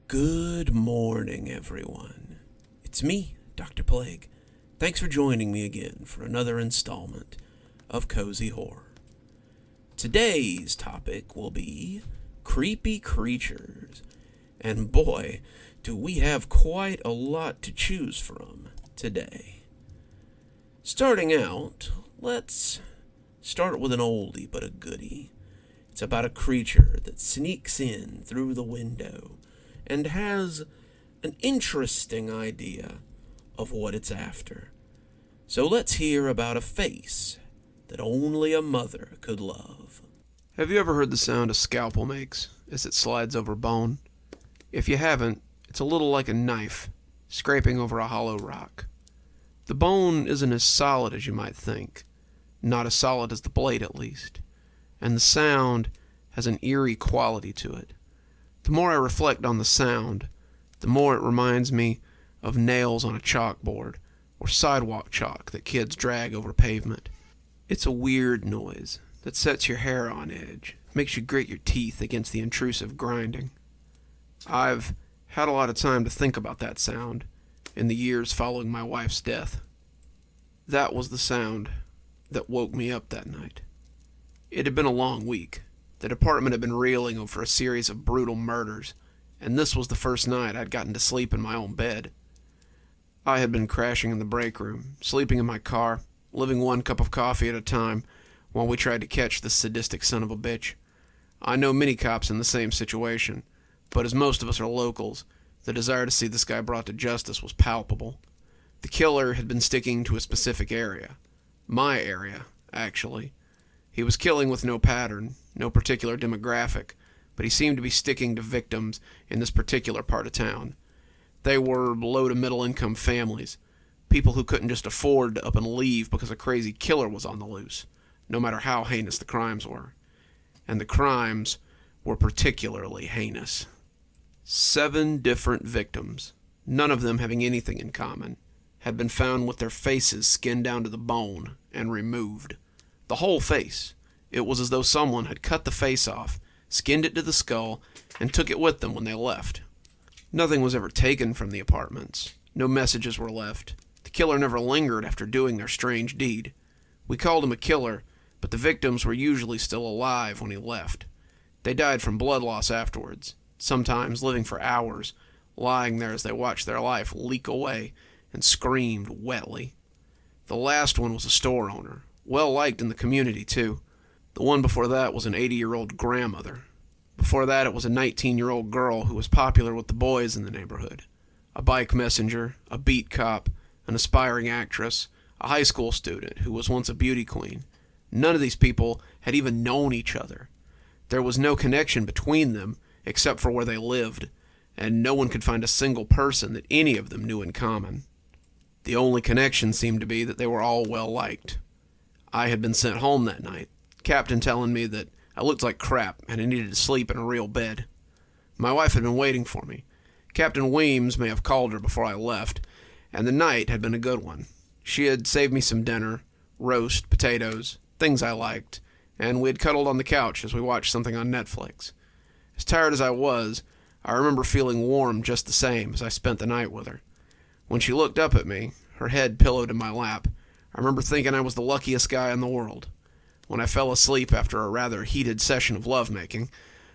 Good morning, everyone. It's me, Dr. Plague. Thanks for joining me again for another installment of Cozy Horror. Today's topic will be creepy creatures. And boy, do we have quite a lot to choose from today. Starting out, let's start with an oldie but a goodie. It's about a creature that sneaks in through the window and has an interesting idea of what it's after. So let's hear about a face that only a mother could love. Have you ever heard the sound a scalpel makes as it slides over bone? If you haven't, it's a little like a knife scraping over a hollow rock. The bone isn't as solid as you might think, not as solid as the blade at least, and the sound has an eerie quality to it. The more I reflect on the sound, the more it reminds me of nails on a chalkboard or sidewalk chalk that kids drag over pavement. It's a weird noise that sets your hair on edge, makes you grit your teeth against the intrusive grinding. I've had a lot of time to think about that sound in the years following my wife's death. That was the sound that woke me up that night. It had been a long week. The department had been reeling over a series of brutal murders, and this was the first night I'd gotten to sleep in my own bed. I had been crashing in the break room, sleeping in my car, living one cup of coffee at a time while we tried to catch this sadistic son of a bitch. I know many cops in the same situation, but as most of us are locals, the desire to see this guy brought to justice was palpable. The killer had been sticking to a specific area. My area, actually. He was killing with no pattern, no particular demographic, but he seemed to be sticking to victims in this particular part of town. They were low to middle income families, people who couldn't just afford to up and leave because a crazy killer was on the loose, no matter how heinous the crimes were. And the crimes were particularly heinous. 7 different victims, none of them having anything in common, had been found with their faces skinned down to the bone and removed. The whole face. It was as though someone had cut the face off, skinned it to the skull, and took it with them when they left. Nothing was ever taken from the apartments. No messages were left. The killer never lingered after doing their strange deed. We called him a killer, but the victims were usually still alive when he left. They died from blood loss afterwards, sometimes living for hours, lying there as they watched their life leak away and screamed wetly. The last one was a store owner, well liked in the community too. The one before that was an 80-year-old grandmother. Before that it was a 19-year-old girl who was popular with the boys in the neighborhood. A bike messenger, a beat cop, an aspiring actress, a high school student who was once a beauty queen. None of these people had even known each other. There was no connection between them except for where they lived, and no one could find a single person that any of them knew in common. The only connection seemed to be that they were all well liked. I had been sent home that night, Captain telling me that I looked like crap and I needed to sleep in a real bed. My wife had been waiting for me. Captain Weems may have called her before I left, and the night had been a good one. She had saved me some dinner, roast, potatoes, things I liked, and we had cuddled on the couch as we watched something on Netflix. As tired as I was, I remember feeling warm just the same as I spent the night with her. When she looked up at me, her head pillowed in my lap, I remember thinking I was the luckiest guy in the world. When I fell asleep after a rather heated session of lovemaking,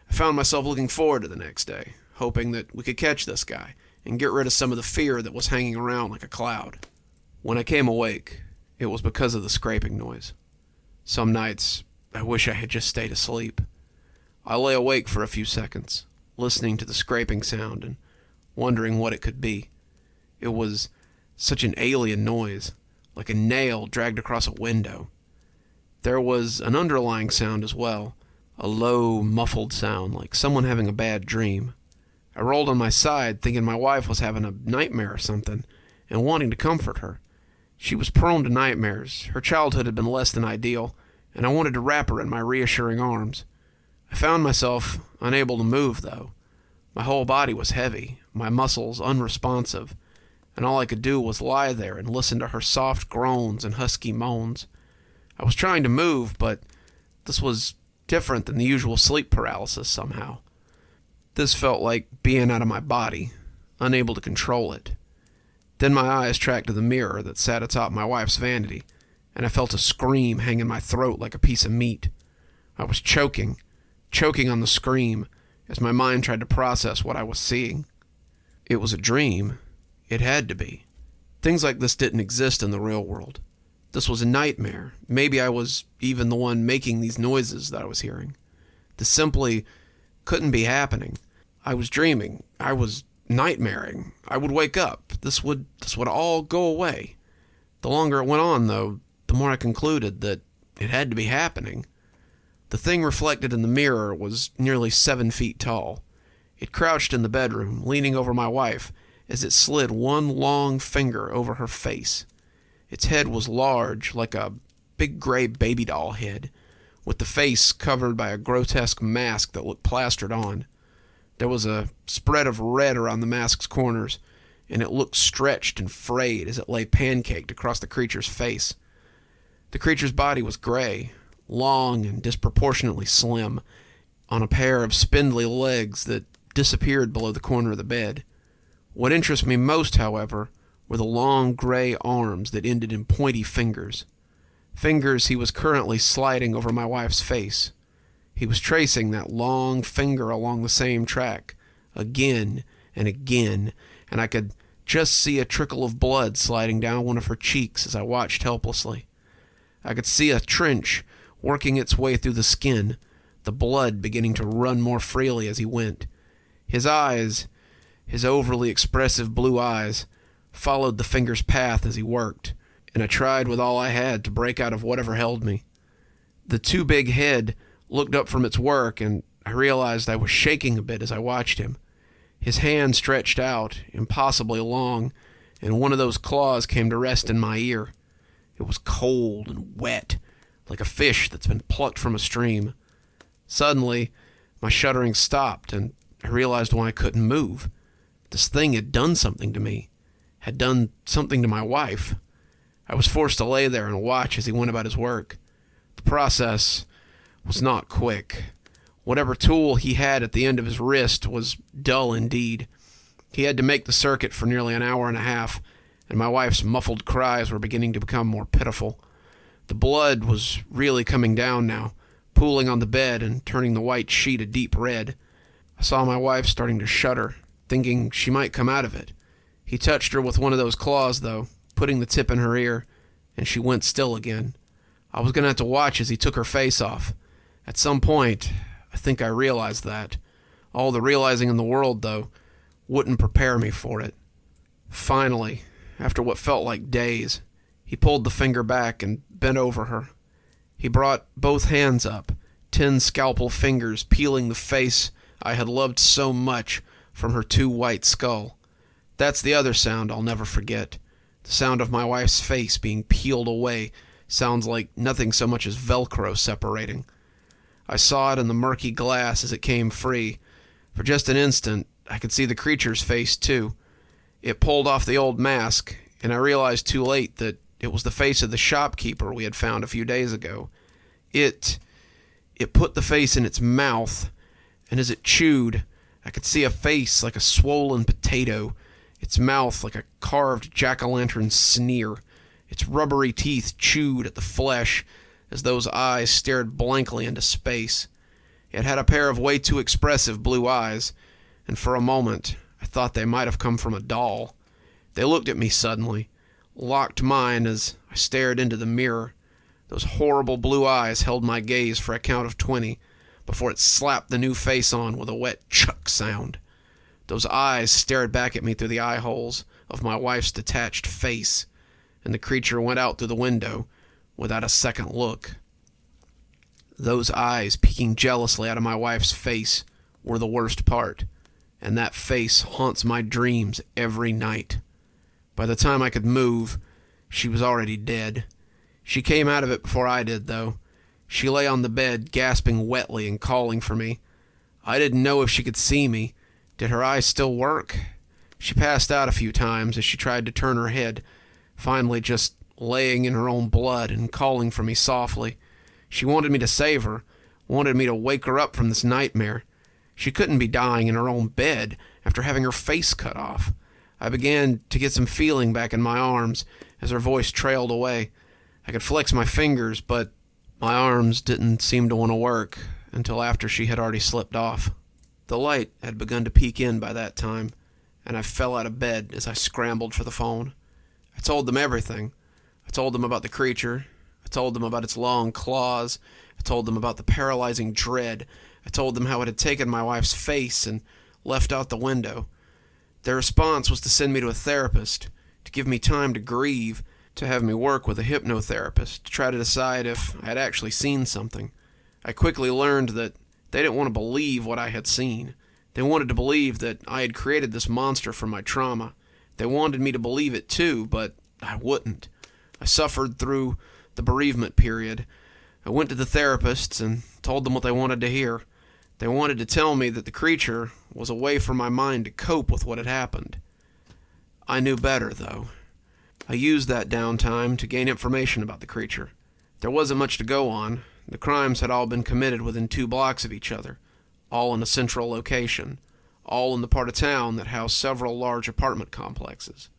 I found myself looking forward to the next day, hoping that we could catch this guy and get rid of some of the fear that was hanging around like a cloud. When I came awake, it was because of the scraping noise. Some nights, I wish I had just stayed asleep. I lay awake for a few seconds, listening to the scraping sound and wondering what it could be. It was such an alien noise, like a nail dragged across a window. There was an underlying sound as well, a low, muffled sound, like someone having a bad dream. I rolled on my side, thinking my wife was having a nightmare or something, and wanting to comfort her. She was prone to nightmares. Her childhood had been less than ideal, and I wanted to wrap her in my reassuring arms. I found myself unable to move, though. My whole body was heavy, my muscles unresponsive, and all I could do was lie there and listen to her soft groans and husky moans. I was trying to move, but this was different than the usual sleep paralysis somehow. This felt like being out of my body, unable to control it. Then my eyes tracked to the mirror that sat atop my wife's vanity, and I felt a scream hang in my throat like a piece of meat. I was choking on the scream as my mind tried to process what I was seeing. It was a dream. It had to be. Things like this didn't exist in the real world. This was a nightmare. Maybe I was even the one making these noises that I was hearing. This simply couldn't be happening. I was dreaming. I was nightmaring. I would wake up. This would all go away. The longer it went on, though, the more I concluded that it had to be happening. The thing reflected in the mirror was nearly 7 feet tall. It crouched in the bedroom, leaning over my wife, as it slid one long finger over her face. Its head was large, like a big gray baby doll head, with the face covered by a grotesque mask that looked plastered on. There was a spread of red around the mask's corners, and it looked stretched and frayed as it lay pancaked across the creature's face. The creature's body was gray, long and disproportionately slim, on a pair of spindly legs that disappeared below the corner of the bed. What interested me most, however, were the long gray arms that ended in pointy fingers. Fingers he was currently sliding over my wife's face. He was tracing that long finger along the same track, again and again, and I could just see a trickle of blood sliding down one of her cheeks as I watched helplessly. I could see a trench working its way through the skin, the blood beginning to run more freely as he went. His eyes, his overly expressive blue eyes, followed the finger's path as he worked, and I tried with all I had to break out of whatever held me. The too big head looked up from its work, and I realized I was shaking a bit as I watched him. His hand stretched out, impossibly long, and one of those claws came to rest in my ear. It was cold and wet, like a fish that's been plucked from a stream. Suddenly, my shuddering stopped, and I realized why I couldn't move. This thing had done something to me, had done something to my wife. I was forced to lay there and watch as he went about his work. The process was not quick. Whatever tool he had at the end of his wrist was dull indeed. He had to make the circuit for nearly an hour and a half, and my wife's muffled cries were beginning to become more pitiful. The blood was really coming down now, pooling on the bed and turning the white sheet a deep red. I saw my wife starting to shudder, thinking she might come out of it. He touched her with one of those claws, though, putting the tip in her ear, and she went still again. I was going to have to watch as he took her face off. At some point, I think I realized that. All the realizing in the world, though, wouldn't prepare me for it. Finally, after what felt like days, he pulled the finger back and bent over her. He brought both hands up, 10 scalpel fingers peeling the face I had loved so much from her too white skull. That's the other sound I'll never forget. The sound of my wife's face being peeled away sounds like nothing so much as Velcro separating. I saw it in the murky glass as it came free. For just an instant, I could see the creature's face, too. It pulled off the old mask, and I realized too late that it was the face of the shopkeeper we had found a few days ago. It put the face in its mouth, and as it chewed, I could see a face like a swollen potato, its mouth like a carved jack-o'-lantern sneer. Its rubbery teeth chewed at the flesh as those eyes stared blankly into space. It had a pair of way too expressive blue eyes, and for a moment I thought they might have come from a doll. They looked at me suddenly, locked mine as I stared into the mirror. Those horrible blue eyes held my gaze for a count of 20 before it slapped the new face on with a wet chuck sound. Those eyes stared back at me through the eye holes of my wife's detached face, and the creature went out through the window without a second look. Those eyes peeking jealously out of my wife's face were the worst part, and that face haunts my dreams every night. By the time I could move, she was already dead. She came out of it before I did, though. She lay on the bed, gasping wetly and calling for me. I didn't know if she could see me. Did her eyes still work? She passed out a few times as she tried to turn her head, finally just laying in her own blood and calling for me softly. She wanted me to save her, wanted me to wake her up from this nightmare. She couldn't be dying in her own bed after having her face cut off. I began to get some feeling back in my arms as her voice trailed away. I could flex my fingers, but my arms didn't seem to want to work until after she had already slipped off. The light had begun to peek in by that time, and I fell out of bed as I scrambled for the phone. I told them everything. I told them about the creature. I told them about its long claws. I told them about the paralyzing dread. I told them how it had taken my wife's face and left out the window. Their response was to send me to a therapist, to give me time to grieve, to have me work with a hypnotherapist, to try to decide if I had actually seen something. I quickly learned that they didn't want to believe what I had seen. They wanted to believe that I had created this monster from my trauma. They wanted me to believe it too, but I wouldn't. I suffered through the bereavement period. I went to the therapists and told them what they wanted to hear. They wanted to tell me that the creature was a way for my mind to cope with what had happened. I knew better, though. I used that downtime to gain information about the creature. There wasn't much to go on. The crimes had all been committed within 2 blocks of each other, all in a central location, all in the part of town that housed several large apartment complexes.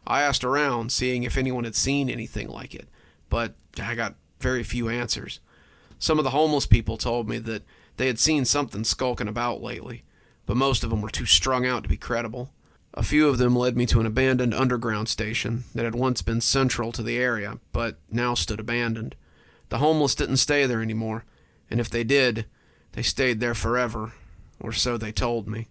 I asked around, seeing if anyone had seen anything like it, but I got very few answers. Some of the homeless people told me that they had seen something skulking about lately, but most of them were too strung out to be credible. A few of them led me to an abandoned underground station that had once been central to the area, but now stood abandoned. The homeless didn't stay there anymore, and if they did, they stayed there forever, or so they told me.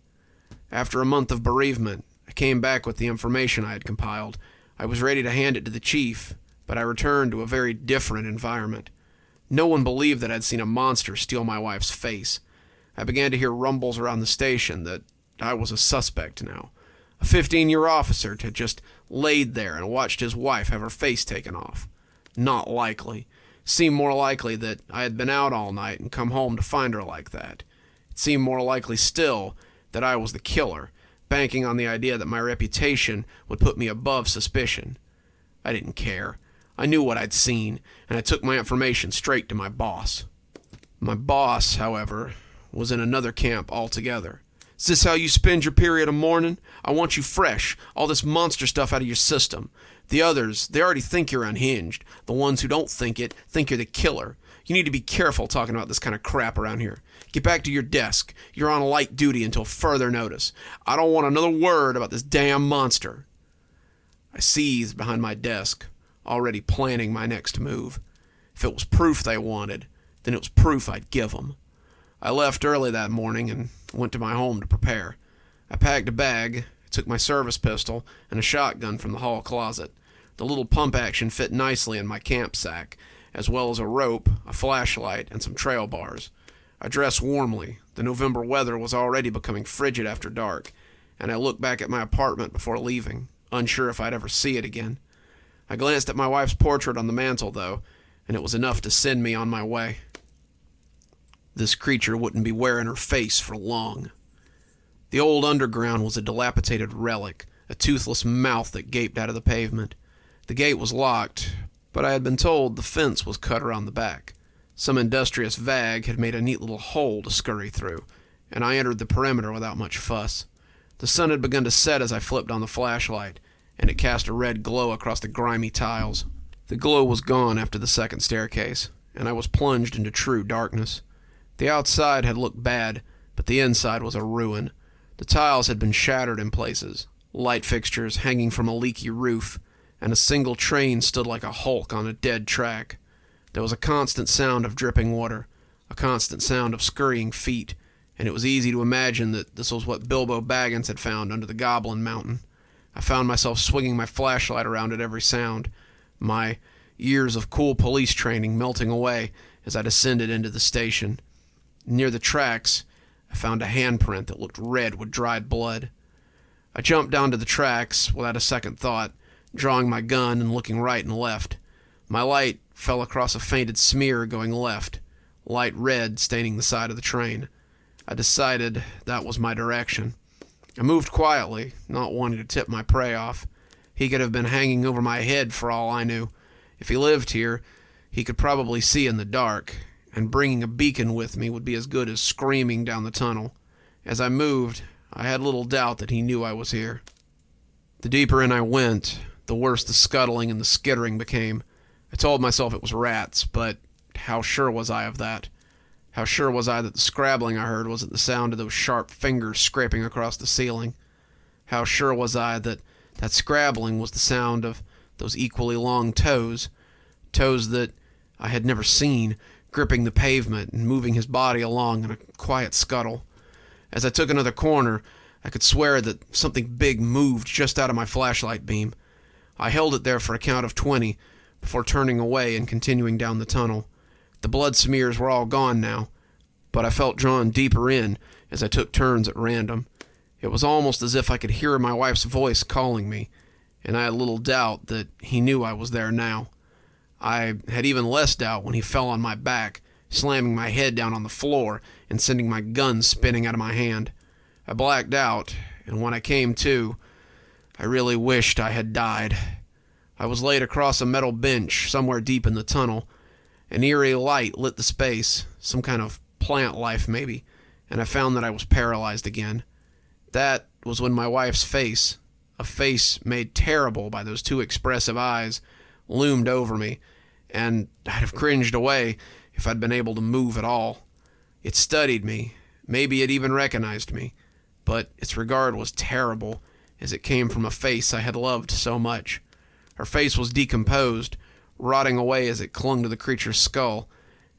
After a month of bereavement, I came back with the information I had compiled. I was ready to hand it to the chief, but I returned to a very different environment. No one believed that I'd seen a monster steal my wife's face. I began to hear rumbles around the station that I was a suspect now. A 15-year officer had just laid there and watched his wife have her face taken off. Not likely. Seemed more likely that I had been out all night and come home to find her like that. It seemed more likely still that I was the killer, banking on the idea that my reputation would put me above suspicion. I didn't care. I knew what I'd seen, and I took my information straight to my boss. My boss, however, was in another camp altogether. Is this how you spend your period of mourning? I want you fresh, all this monster stuff out of your system. The others, they already think you're unhinged. The ones who don't think it, think you're the killer. You need to be careful talking about this kind of crap around here. Get back to your desk. You're on light duty until further notice. I don't want another word about this damn monster. I seized behind my desk, already planning my next move. If it was proof they wanted, then it was proof I'd give them. I left early that morning and went to my home to prepare. I packed a bag, took my service pistol, and a shotgun from the hall closet. The little pump action fit nicely in my camp sack, as well as a rope, a flashlight, and some trail bars. I dressed warmly. The November weather was already becoming frigid after dark, and I looked back at my apartment before leaving, unsure if I'd ever see it again. I glanced at my wife's portrait on the mantel, though, and it was enough to send me on my way. This creature wouldn't be wearing her face for long. The old underground was a dilapidated relic, a toothless mouth that gaped out of the pavement. The gate was locked, but I had been told the fence was cut around the back. Some industrious vag had made a neat little hole to scurry through, and I entered the perimeter without much fuss. The sun had begun to set as I flipped on the flashlight, and it cast a red glow across the grimy tiles. The glow was gone after the second staircase, and I was plunged into true darkness. The outside had looked bad, but the inside was a ruin. The tiles had been shattered in places, light fixtures hanging from a leaky roof, and a single train stood like a hulk on a dead track. There was a constant sound of dripping water, a constant sound of scurrying feet, and it was easy to imagine that this was what Bilbo Baggins had found under the Goblin Mountain. I found myself swinging my flashlight around at every sound, my years of cool police training melting away as I descended into the station. Near the tracks, I found a handprint that looked red with dried blood. I jumped down to the tracks without a second thought, drawing my gun and looking right and left. My light fell across a fainted smear going left, light red staining the side of the train. I decided that was my direction. I moved quietly, not wanting to tip my prey off. He could have been hanging over my head for all I knew. If he lived here, he could probably see in the dark, and bringing a beacon with me would be as good as screaming down the tunnel. As I moved, I had little doubt that he knew I was here. The deeper in I went, the worse the scuttling and the skittering became. I told myself it was rats, but how sure was I of that? How sure was I that the scrabbling I heard wasn't the sound of those sharp fingers scraping across the ceiling? How sure was I that that scrabbling was the sound of those equally long toes that I had never seen, gripping the pavement and moving his body along in a quiet scuttle? As I took another corner, I could swear that something big moved just out of my flashlight beam. I held it there for a count of 20 before turning away and continuing down the tunnel. The blood smears were all gone now, but I felt drawn deeper in as I took turns at random. It was almost as if I could hear my wife's voice calling me, and I had little doubt that he knew I was there now. I had even less doubt when he fell on my back, slamming my head down on the floor and sending my gun spinning out of my hand. I blacked out, and when I came to, I really wished I had died. I was laid across a metal bench somewhere deep in the tunnel. An eerie light lit the space, some kind of plant life maybe, and I found that I was paralyzed again. That was when my wife's face, a face made terrible by those two expressive eyes, loomed over me, and I'd have cringed away if I'd been able to move at all. It studied me, maybe it even recognized me, but its regard was terrible, as it came from a face I had loved so much. Her face was decomposed, rotting away as it clung to the creature's skull,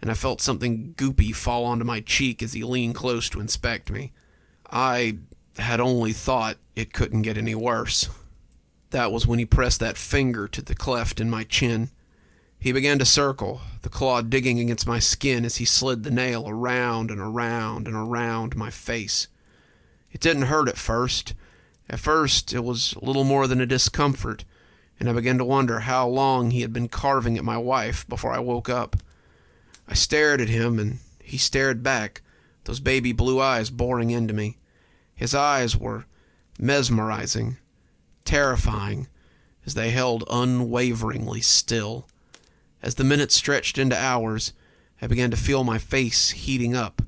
and I felt something goopy fall onto my cheek as he leaned close to inspect me. I had only thought it couldn't get any worse. That was when he pressed that finger to the cleft in my chin. He began to circle, the claw digging against my skin as he slid the nail around and around and around my face. It didn't hurt at first. At first, it was little more than a discomfort, and I began to wonder how long he had been carving at my wife before I woke up. I stared at him, and he stared back, those baby blue eyes boring into me. His eyes were mesmerizing, terrifying, as they held unwaveringly still. As the minutes stretched into hours, I began to feel my face heating up.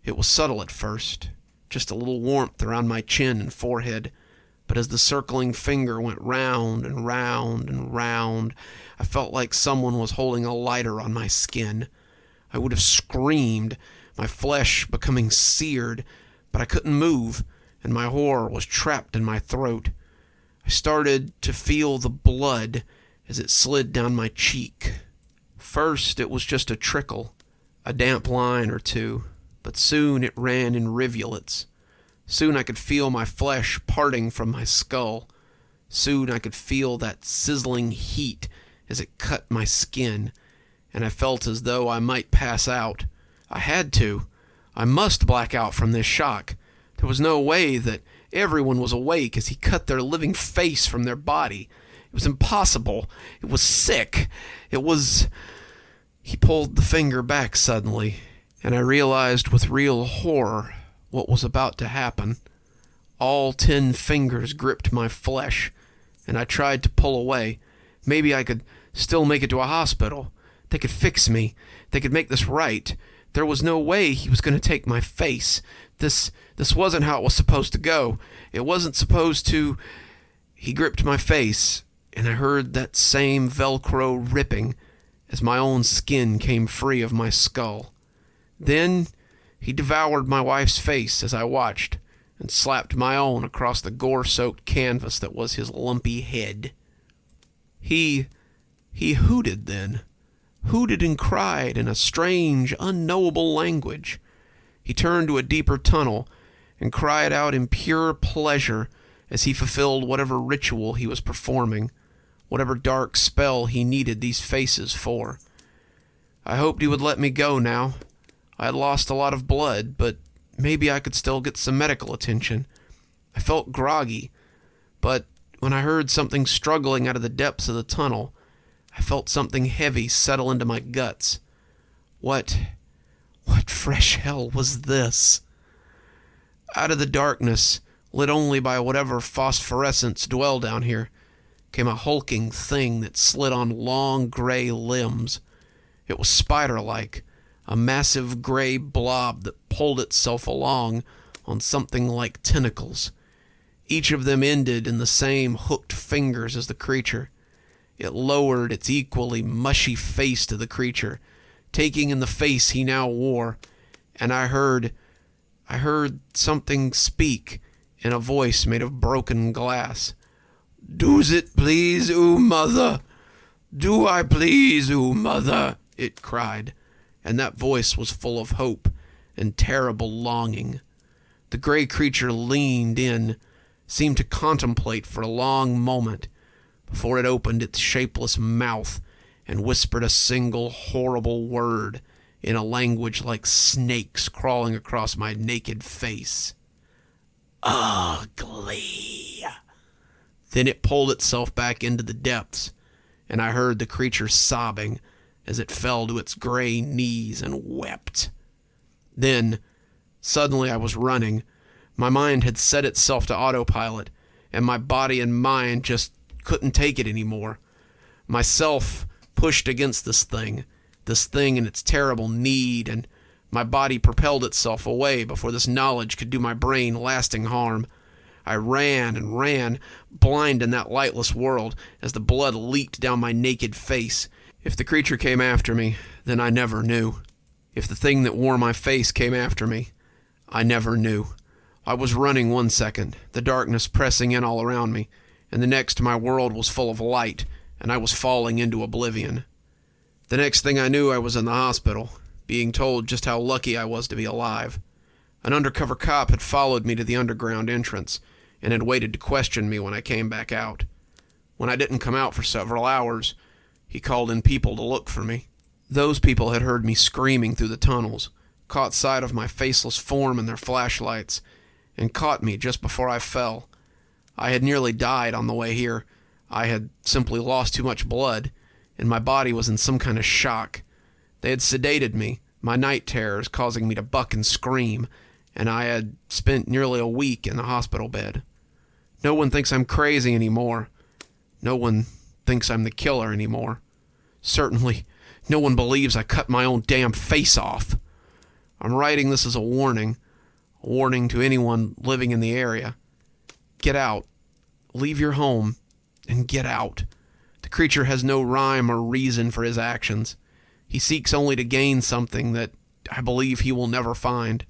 It was subtle at first, just a little warmth around my chin and forehead, but as the circling finger went round and round and round, I felt like someone was holding a lighter on my skin. I would have screamed, my flesh becoming seared, but I couldn't move, and my horror was trapped in my throat. I started to feel the blood as it slid down my cheek. First, it was just a trickle, a damp line or two, but soon it ran in rivulets. Soon I could feel my flesh parting from my skull. Soon I could feel that sizzling heat as it cut my skin, and I felt as though I might pass out. I had to. I must black out from this shock. There was no way that everyone was awake as he cut their living face from their body. It was impossible. It was sick. It was... He pulled the finger back suddenly, and I realized with real horror what was about to happen. All 10 fingers gripped my flesh, and I tried to pull away. Maybe I could still make it to a hospital. They could fix me. They could make this right. There was no way he was going to take my face. This wasn't how it was supposed to go. It wasn't supposed to... He gripped my face, and I heard that same Velcro ripping as my own skin came free of my skull. Then he devoured my wife's face as I watched, and slapped my own across the gore-soaked canvas that was his lumpy head. He hooted then. Hooted and cried in a strange, unknowable language. He turned to a deeper tunnel and cried out in pure pleasure as he fulfilled whatever ritual he was performing, whatever dark spell he needed these faces for. I hoped he would let me go now. I had lost a lot of blood, but maybe I could still get some medical attention. I felt groggy, but when I heard something struggling out of the depths of the tunnel, I felt something heavy settle into my guts. What fresh hell was this? Out of the darkness, lit only by whatever phosphorescence dwelled down here, came a hulking thing that slid on long gray limbs. It was spider-like, a massive gray blob that pulled itself along on something like tentacles. Each of them ended in the same hooked fingers as the creature. It lowered its equally mushy face to the creature, taking in the face he now wore, and I heard something speak in a voice made of broken glass. "Do's it please, oo mother? Do I please, oo mother?" it cried, and that voice was full of hope and terrible longing. The gray creature leaned in, seemed to contemplate for a long moment, before it opened its shapeless mouth and whispered a single horrible word in a language like snakes crawling across my naked face. "Ugly." Then it pulled itself back into the depths, and I heard the creature sobbing as it fell to its gray knees and wept. Then, suddenly I was running. My mind had set itself to autopilot, and my body and mind just couldn't take it anymore. Myself pushed against this thing in its terrible need, and my body propelled itself away before this knowledge could do my brain lasting harm. I ran and ran, blind in that lightless world, as the blood leaked down my naked face. If the creature came after me, then I never knew. If the thing that wore my face came after me, I never knew. I was running one second, the darkness pressing in all around me, and the next my world was full of light, and I was falling into oblivion. The next thing I knew, I was in the hospital, being told just how lucky I was to be alive. An undercover cop had followed me to the underground entrance, and had waited to question me when I came back out. When I didn't come out for several hours, he called in people to look for me. Those people had heard me screaming through the tunnels, caught sight of my faceless form in their flashlights, and caught me just before I fell. I had nearly died on the way here. I had simply lost too much blood, and my body was in some kind of shock. They had sedated me, my night terrors causing me to buck and scream, and I had spent nearly a week in the hospital bed. No one thinks I'm crazy anymore. No one thinks I'm the killer anymore. Certainly, no one believes I cut my own damn face off. I'm writing this as a warning to anyone living in the area. Get out. Leave your home, and get out. The creature has no rhyme or reason for his actions. He seeks only to gain something that I believe he will never find.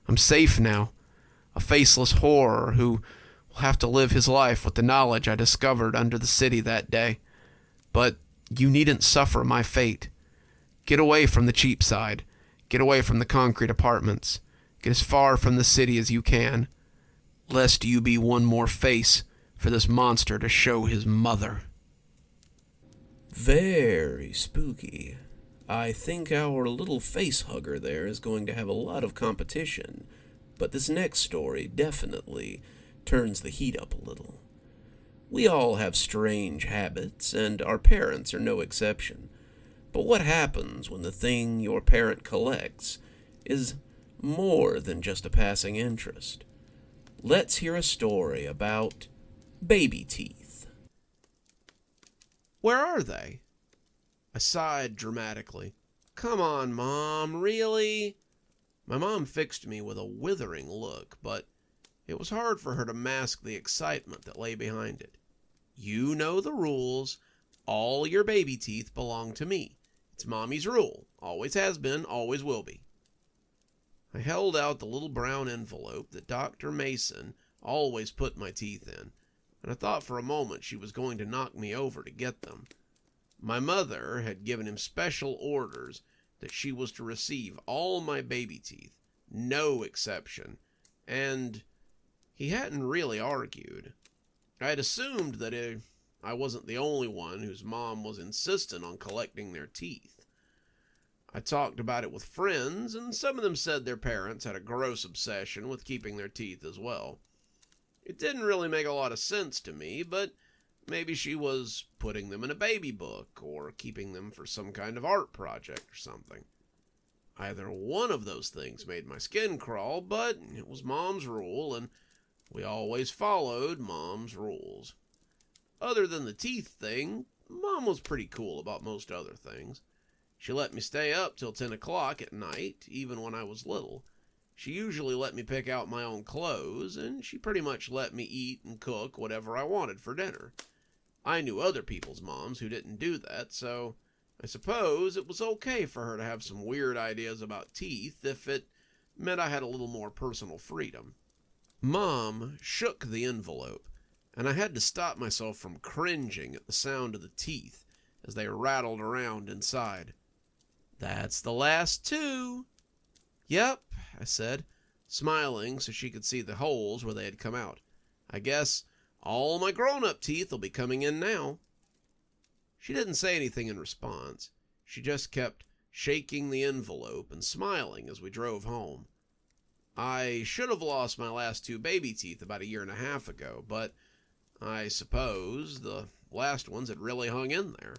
I'm safe now, a faceless horror who will have to live his life with the knowledge I discovered under the city that day. But you needn't suffer my fate. Get away from the cheap side. Get away from the concrete apartments. Get as far from the city as you can, lest you be one more face for this monster to show his mother. Very spooky. I think our little face hugger there is going to have a lot of competition, but this next story definitely turns the heat up a little. We all have strange habits, and our parents are no exception. But what happens when the thing your parent collects is more than just a passing interest? Let's hear a story about baby teeth. Where are they? I sighed dramatically. Come on, Mom, really? My mom fixed me with a withering look, but it was hard for her to mask the excitement that lay behind it. You know the rules. All your baby teeth belong to me. It's Mommy's rule. Always has been, always will be. I held out the little brown envelope that Dr. Mason always put my teeth in, and I thought for a moment she was going to knock me over to get them. My mother had given him special orders that she was to receive all my baby teeth, no exception, and he hadn't really argued. I had assumed that I wasn't the only one whose mom was insistent on collecting their teeth. I talked about it with friends, and some of them said their parents had a gross obsession with keeping their teeth as well. It didn't really make a lot of sense to me, but maybe she was putting them in a baby book or keeping them for some kind of art project or something. Either one of those things made my skin crawl, but it was Mom's rule, and we always followed Mom's rules. Other than the teeth thing, Mom was pretty cool about most other things. She let me stay up till 10 o'clock at night, even when I was little. She usually let me pick out my own clothes, and she pretty much let me eat and cook whatever I wanted for dinner. I knew other people's moms who didn't do that, so I suppose it was okay for her to have some weird ideas about teeth if it meant I had a little more personal freedom. Mom shook the envelope, and I had to stop myself from cringing at the sound of the teeth as they rattled around inside. "That's the last two." "Yep," I said, smiling so she could see the holes where they had come out. "I guess all my grown-up teeth will be coming in now." She didn't say anything in response. She just kept shaking the envelope and smiling as we drove home. I should have lost my last two baby teeth about 1.5 years ago, but I suppose the last ones had really hung in there.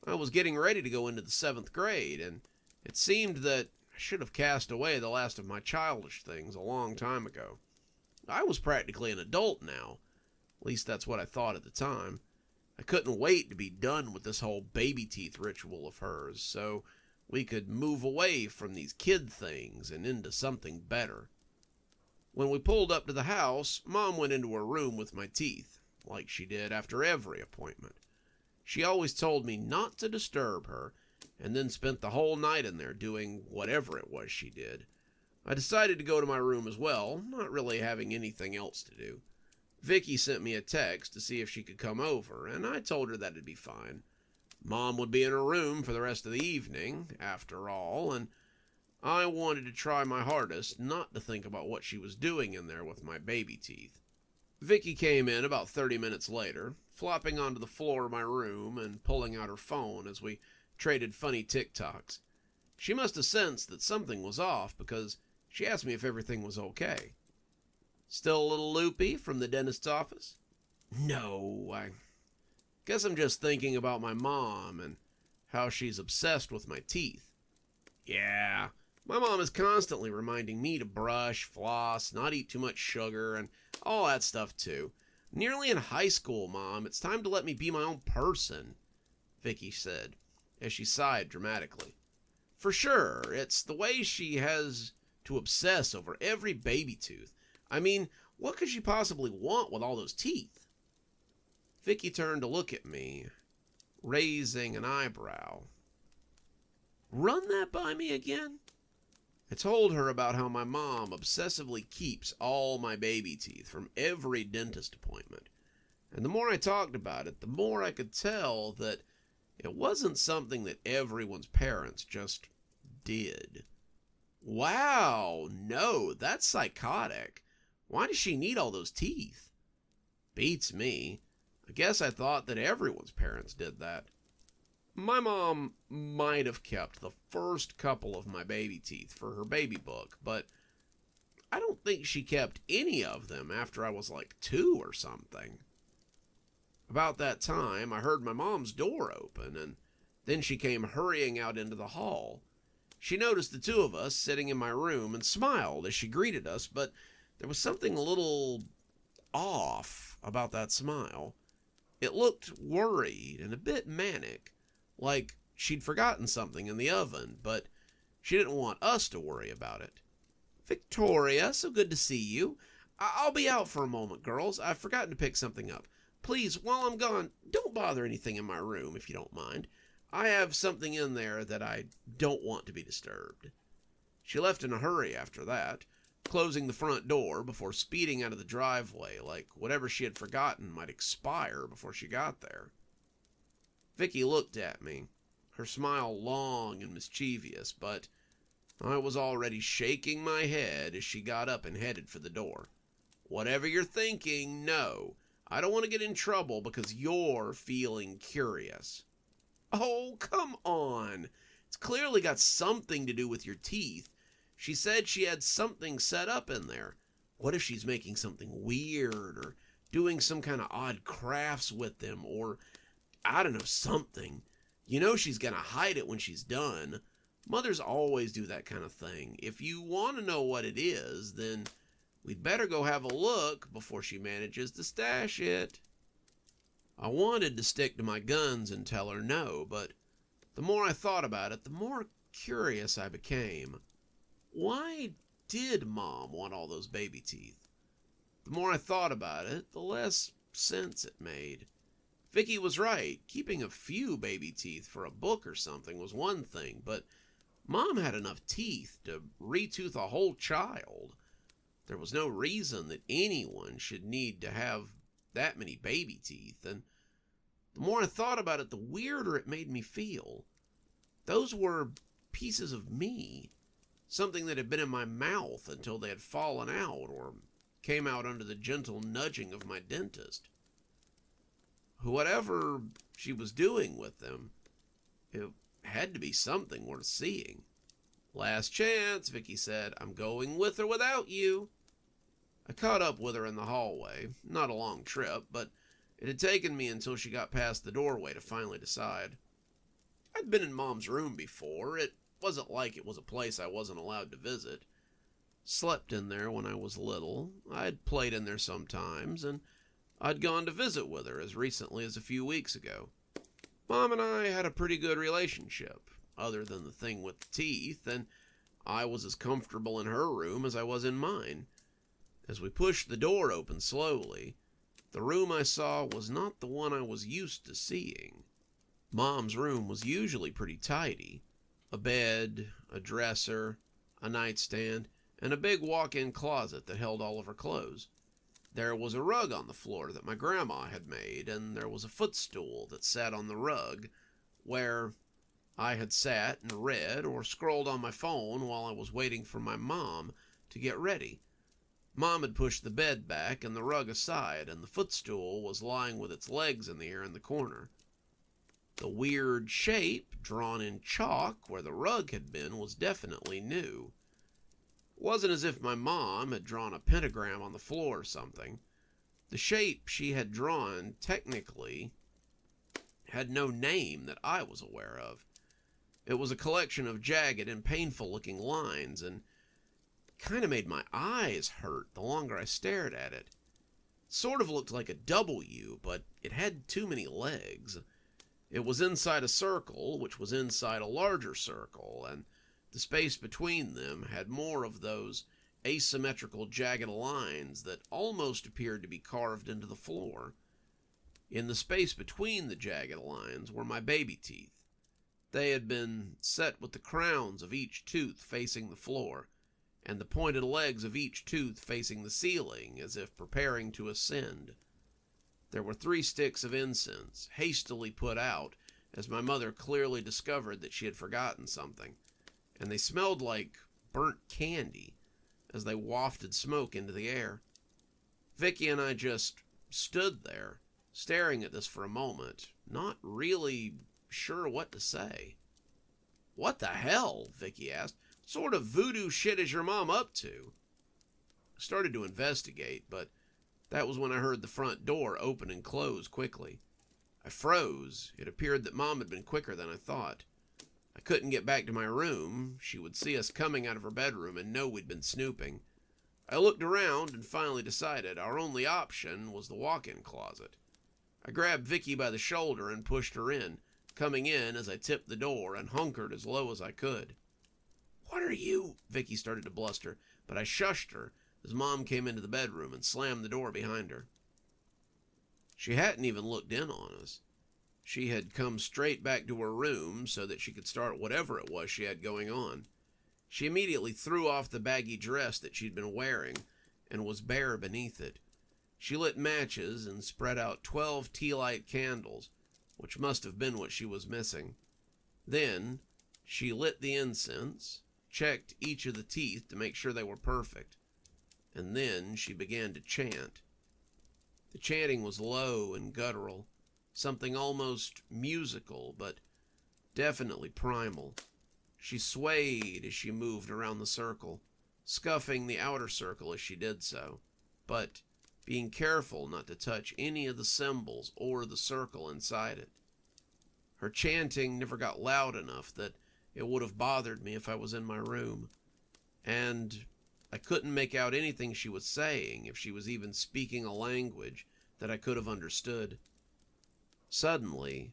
I was getting ready to go into the 7th grade, and it seemed that I should have cast away the last of my childish things a long time ago. I was practically an adult now. At least that's what I thought at the time. I couldn't wait to be done with this whole baby teeth ritual of hers, so we could move away from these kid things and into something better. When we pulled up to the house, Mom went into her room with my teeth, like she did after every appointment. She always told me not to disturb her, and then spent the whole night in there doing whatever it was she did. I decided to go to my room as well, not really having anything else to do. Vicky sent me a text to see if she could come over, and I told her that it'd be fine. Mom would be in her room for the rest of the evening, after all, and I wanted to try my hardest not to think about what she was doing in there with my baby teeth. Vicky came in about 30 minutes later, flopping onto the floor of my room and pulling out her phone as we traded funny TikToks. She must have sensed that something was off because she asked me if everything was okay. "Still a little loopy from the dentist's office?" "No, I guess I'm just thinking about my mom and how she's obsessed with my teeth." "Yeah, my mom is constantly reminding me to brush, floss, not eat too much sugar, and all that stuff too. Nearly in high school, Mom. It's time to let me be my own person," Vicky said, as she sighed dramatically. "For sure, it's the way she has to obsess over every baby tooth. I mean, what could she possibly want with all those teeth?" Vicky turned to look at me, raising an eyebrow. "Run that by me again?" I told her about how my mom obsessively keeps all my baby teeth from every dentist appointment. And the more I talked about it, the more I could tell that it wasn't something that everyone's parents just did. Wow, no, that's psychotic. Why does she need all those teeth? Beats me. I guess I thought that everyone's parents did that. My mom might have kept the first couple of my baby teeth for her baby book, but I don't think she kept any of them after I was like 2 or something. About that time, I heard my mom's door open, and then she came hurrying out into the hall. She noticed the two of us sitting in my room and smiled as she greeted us, but there was something a little off about that smile. It looked worried and a bit manic, like she'd forgotten something in the oven, but she didn't want us to worry about it. "Victoria, so good to see you. I'll be out for a moment, girls. I've forgotten to pick something up. Please, while I'm gone, don't bother anything in my room, if you don't mind. I have something in there that I don't want to be disturbed." She left in a hurry after that, closing the front door before speeding out of the driveway like whatever she had forgotten might expire before she got there. Vicky looked at me, her smile long and mischievous, but I was already shaking my head as she got up and headed for the door. "Whatever you're thinking, no. I don't want to get in trouble because you're feeling curious." "Oh, come on. It's clearly got something to do with your teeth. She said she had something set up in there. What if she's making something weird or doing some kind of odd crafts with them or, I don't know, something. You know she's going to hide it when she's done. Mothers always do that kind of thing. If you want to know what it is, then we'd better go have a look before she manages to stash it." I wanted to stick to my guns and tell her no, but the more I thought about it, the more curious I became. Why did Mom want all those baby teeth? The more I thought about it, the less sense it made. Vicky was right. Keeping a few baby teeth for a book or something was one thing, but Mom had enough teeth to retooth a whole child. There was no reason that anyone should need to have that many baby teeth, and the more I thought about it, the weirder it made me feel. Those were pieces of me, something that had been in my mouth until they had fallen out or came out under the gentle nudging of my dentist. Whatever she was doing with them, it had to be something worth seeing. "Last chance," Vicky said. "I'm going with or without you." I caught up with her in the hallway. Not a long trip, but it had taken me until she got past the doorway to finally decide. I'd been in Mom's room before. It wasn't like it was a place I wasn't allowed to visit. Slept in there when I was little. I'd played in there sometimes, and I'd gone to visit with her as recently as a few weeks ago. Mom and I had a pretty good relationship, other than the thing with the teeth, and I was as comfortable in her room as I was in mine. As we pushed the door open slowly, the room I saw was not the one I was used to seeing. Mom's room was usually pretty tidy. A bed, a dresser, a nightstand, and a big walk-in closet that held all of her clothes. There was a rug on the floor that my grandma had made, and there was a footstool that sat on the rug, where I had sat and read or scrolled on my phone while I was waiting for my mom to get ready. Mom had pushed the bed back and the rug aside, and the footstool was lying with its legs in the air in the corner. The weird shape drawn in chalk where the rug had been was definitely new. It wasn't as if my mom had drawn a pentagram on the floor or something. The shape she had drawn technically had no name that I was aware of. It was a collection of jagged and painful-looking lines, and kind of made my eyes hurt the longer I stared at it. Sort of looked like a W, but it had too many legs. It was inside a circle, which was inside a larger circle, and the space between them had more of those asymmetrical jagged lines that almost appeared to be carved into the floor. In the space between the jagged lines were my baby teeth. They had been set with the crowns of each tooth facing the floor, and the pointed legs of each tooth facing the ceiling, as if preparing to ascend. There were 3 sticks of incense, hastily put out, as my mother clearly discovered that she had forgotten something, and they smelled like burnt candy as they wafted smoke into the air. Vicky and I just stood there, staring at this for a moment, not really sure what to say. "What the hell?" Vicky asked. "What sort of voodoo shit is your mom up to?" I started to investigate, but that was when I heard the front door open and close quickly. I froze. It appeared that Mom had been quicker than I thought. I couldn't get back to my room. She would see us coming out of her bedroom and know we'd been snooping. I looked around and finally decided our only option was the walk-in closet. I grabbed Vicky by the shoulder and pushed her in, coming in as I tipped the door and hunkered as low as I could. "What are you?" Vicky started to bluster, but I shushed her as Mom came into the bedroom and slammed the door behind her. She hadn't even looked in on us. She had come straight back to her room so that she could start whatever it was she had going on. She immediately threw off the baggy dress that she'd been wearing and was bare beneath it. She lit matches and spread out 12 tea-light candles, which must have been what she was missing. Then she lit the incense, checked each of the teeth to make sure they were perfect, and then she began to chant. The chanting was low and guttural, something almost musical, but definitely primal. She swayed as she moved around the circle, scuffing the outer circle as she did so, but being careful not to touch any of the symbols or the circle inside it. Her chanting never got loud enough that it would have bothered me if I was in my room, and I couldn't make out anything she was saying if she was even speaking a language that I could have understood. Suddenly,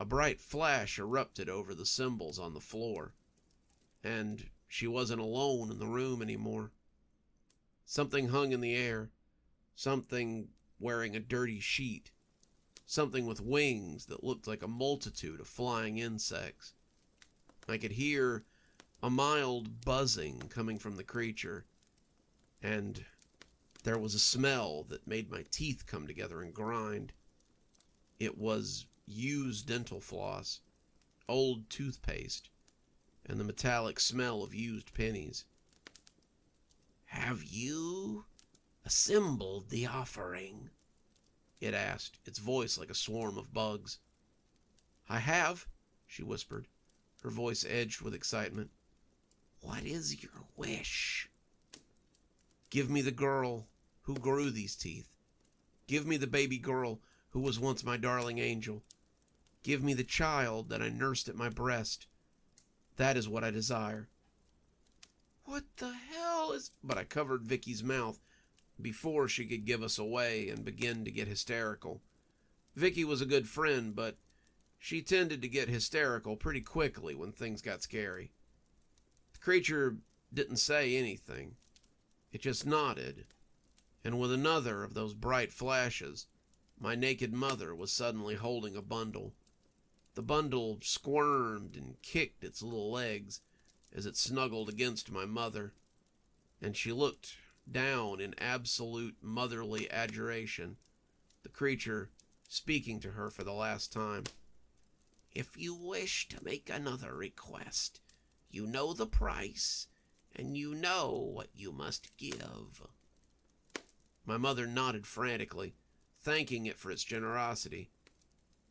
a bright flash erupted over the symbols on the floor, and she wasn't alone in the room anymore. Something hung in the air, something wearing a dirty sheet, something with wings that looked like a multitude of flying insects. I could hear a mild buzzing coming from the creature, and there was a smell that made my teeth come together and grind. It was used dental floss, old toothpaste, and the metallic smell of used pennies. "Have you assembled the offering?" it asked, its voice like a swarm of bugs. "I have," she whispered, her voice edged with excitement. "What is your wish?" "Give me the girl who grew these teeth. Give me the baby girl who was once my darling angel. Give me the child that I nursed at my breast. That is what I desire." "What the hell is—" But I covered Vicky's mouth before she could give us away and begin to get hysterical. Vicky was a good friend, but she tended to get hysterical pretty quickly when things got scary. The creature didn't say anything. It just nodded, and with another of those bright flashes, my naked mother was suddenly holding a bundle. The bundle squirmed and kicked its little legs as it snuggled against my mother, and she looked down in absolute motherly adoration, the creature speaking to her for the last time. "If you wish to make another request, you know the price, and you know what you must give." My mother nodded frantically, thanking it for its generosity,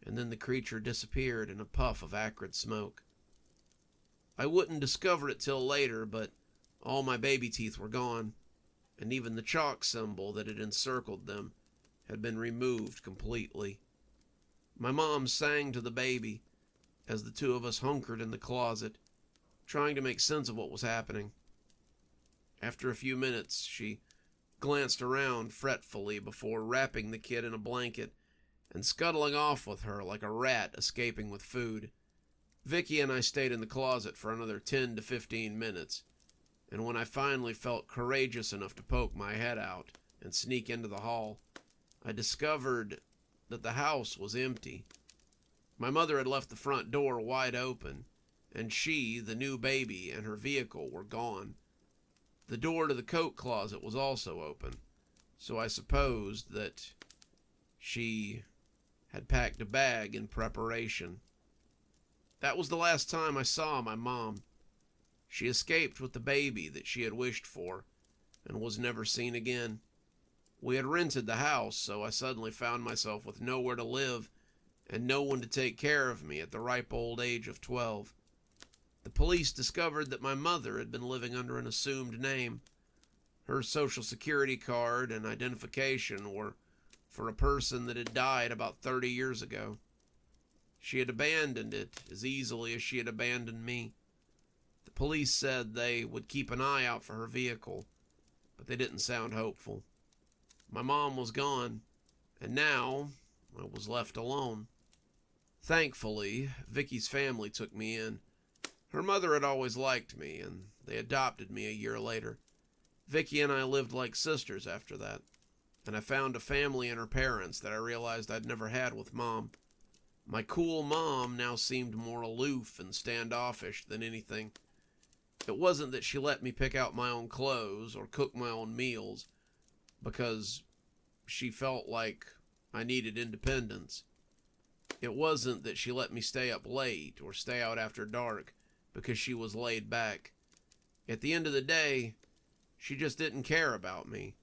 and then the creature disappeared in a puff of acrid smoke. I wouldn't discover it till later, but all my baby teeth were gone, and even the chalk symbol that had encircled them had been removed completely. My mom sang to the baby as the two of us hunkered in the closet, trying to make sense of what was happening. After a few minutes, she glanced around fretfully before wrapping the kid in a blanket and scuttling off with her like a rat escaping with food. Vicky and I stayed in the closet for another 10 to 15 minutes, and when I finally felt courageous enough to poke my head out and sneak into the hall, I discovered that the house was empty. My mother had left the front door wide open, and she, the new baby, and her vehicle were gone. The door to the coat closet was also open, so I supposed that she had packed a bag in preparation. That was the last time I saw my mom. She escaped with the baby that she had wished for, and was never seen again. We had rented the house, so I suddenly found myself with nowhere to live and no one to take care of me at the ripe old age of 12. The police discovered that my mother had been living under an assumed name. Her social security card and identification were for a person that had died about 30 years ago. She had abandoned it as easily as she had abandoned me. The police said they would keep an eye out for her vehicle, but they didn't sound hopeful. My mom was gone, and now I was left alone. Thankfully, Vicky's family took me in. Her mother had always liked me, and they adopted me a year later. Vicky and I lived like sisters after that, and I found a family in her parents that I realized I'd never had with Mom. My cool mom now seemed more aloof and standoffish than anything. It wasn't that she let me pick out my own clothes or cook my own meals, because she felt like I needed independence. It wasn't that she let me stay up late or stay out after dark, because she was laid back. At the end of the day, she just didn't care about me,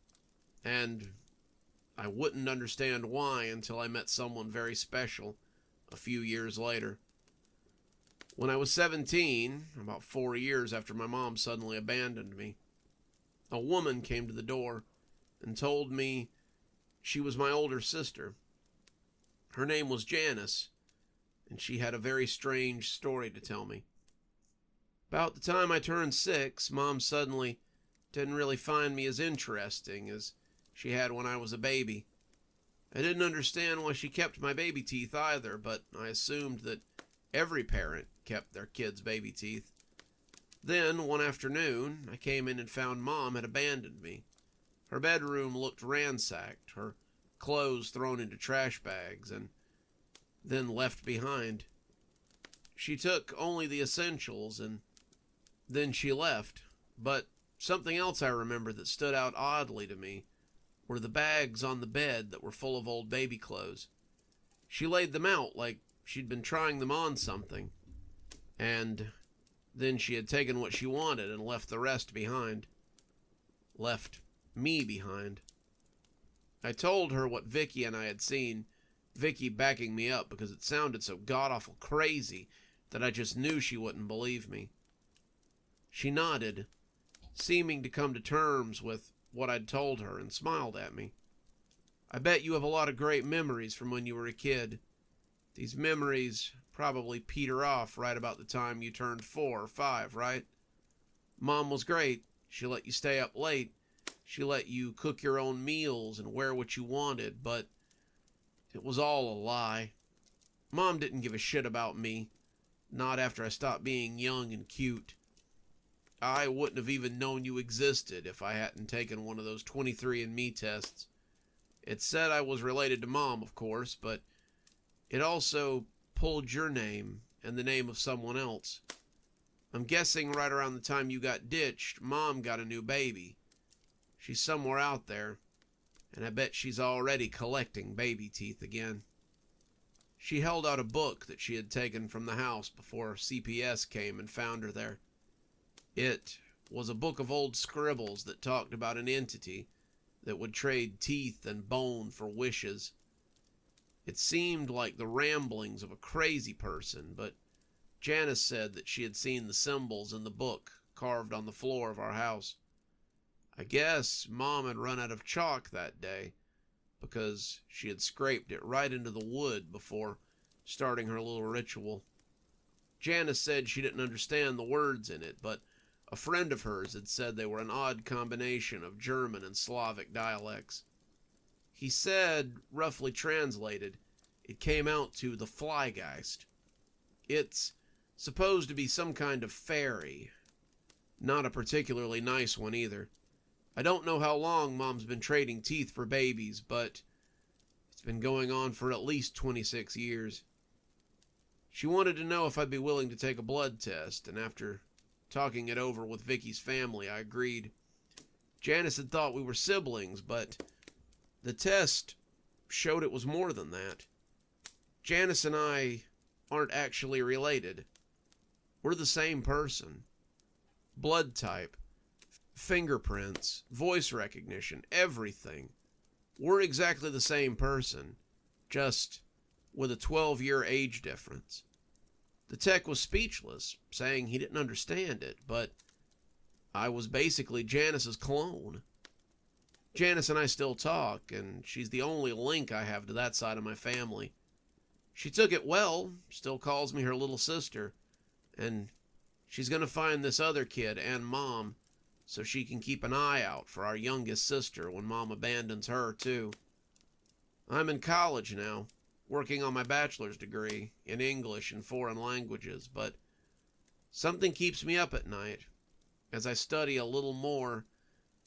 and I wouldn't understand why until I met someone very special a few years later. When I was 17, about 4 years after my mom suddenly abandoned me, a woman came to the door and told me she was my older sister. Her name was Janice, and she had a very strange story to tell me. About the time I turned 6, Mom suddenly didn't really find me as interesting as she had when I was a baby. I didn't understand why she kept my baby teeth either, but I assumed that every parent kept their kids' baby teeth. Then, one afternoon, I came in and found Mom had abandoned me. Her bedroom looked ransacked, her clothes thrown into trash bags, and then left behind. She took only the essentials, and then she left. But something else I remember that stood out oddly to me were the bags on the bed that were full of old baby clothes. She laid them out like she'd been trying them on something, and then she had taken what she wanted and left the rest behind. Left me behind. I told her what Vicky and I had seen, Vicky backing me up because it sounded so god-awful crazy that I just knew she wouldn't believe me. She nodded, seeming to come to terms with what I'd told her, and smiled at me. I bet you have a lot of great memories from when you were a kid. These memories probably peter off right about the time you turned 4 or 5, right? Mom was great. She let you stay up late. She let you cook your own meals and wear what you wanted, but it was all a lie. Mom didn't give a shit about me, not after I stopped being young and cute. I wouldn't have even known you existed if I hadn't taken one of those 23andMe tests. It said I was related to Mom, of course, but it also pulled your name and the name of someone else. I'm guessing right around the time you got ditched, Mom got a new baby. She's somewhere out there, and I bet she's already collecting baby teeth again. She held out a book that she had taken from the house before CPS came and found her there. It was a book of old scribbles that talked about an entity that would trade teeth and bone for wishes. It seemed like the ramblings of a crazy person, but Janice said that she had seen the symbols in the book carved on the floor of our house. I guess Mom had run out of chalk that day because she had scraped it right into the wood before starting her little ritual. Janice said she didn't understand the words in it, but a friend of hers had said they were an odd combination of German and Slavic dialects. He said, roughly translated, it came out to the Flygeist. It's supposed to be some kind of fairy. Not a particularly nice one either. I don't know how long Mom's been trading teeth for babies, but it's been going on for at least 26 years. She wanted to know if I'd be willing to take a blood test, and after talking it over with Vicky's family, I agreed. Janice had thought we were siblings, but the test showed it was more than that. Janice and I aren't actually related. We're the same person. Blood type, fingerprints, voice recognition, everything. We're exactly the same person, just with a 12-year age difference. The tech was speechless, saying he didn't understand it, but I was basically Janice's clone. Janice and I still talk, and she's the only link I have to that side of my family. She took it well, still calls me her little sister, and she's going to find this other kid and Mom so she can keep an eye out for our youngest sister when Mom abandons her, too. I'm in college now, working on my bachelor's degree in English and foreign languages, but something keeps me up at night as I study a little more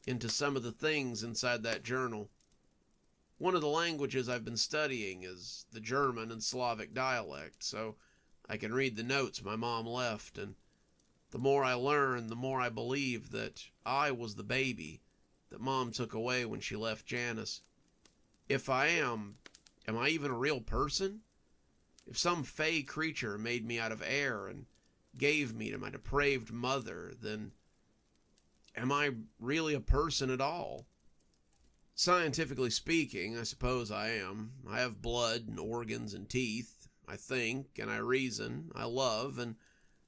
into some of the things inside that journal. One of the languages I've been studying is the German and Slavic dialect, so I can read the notes my mom left, and the more I learn, the more I believe that I was the baby that Mom took away when she left Janice. If I am I even a real person? If some fey creature made me out of air and gave me to my depraved mother, then am I really a person at all? Scientifically speaking, I suppose I am. I have blood and organs and teeth. I think and I reason. I love, and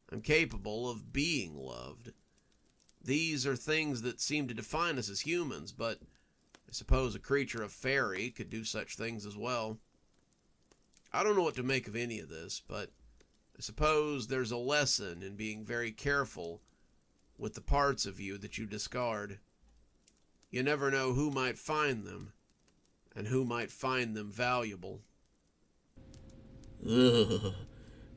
I'm capable of being loved. These are things that seem to define us as humans, but I suppose a creature of fairy could do such things as well. I don't know what to make of any of this, but I suppose there's a lesson in being very careful with the parts of you that you discard. You never know who might find them, and who might find them valuable. Ugh,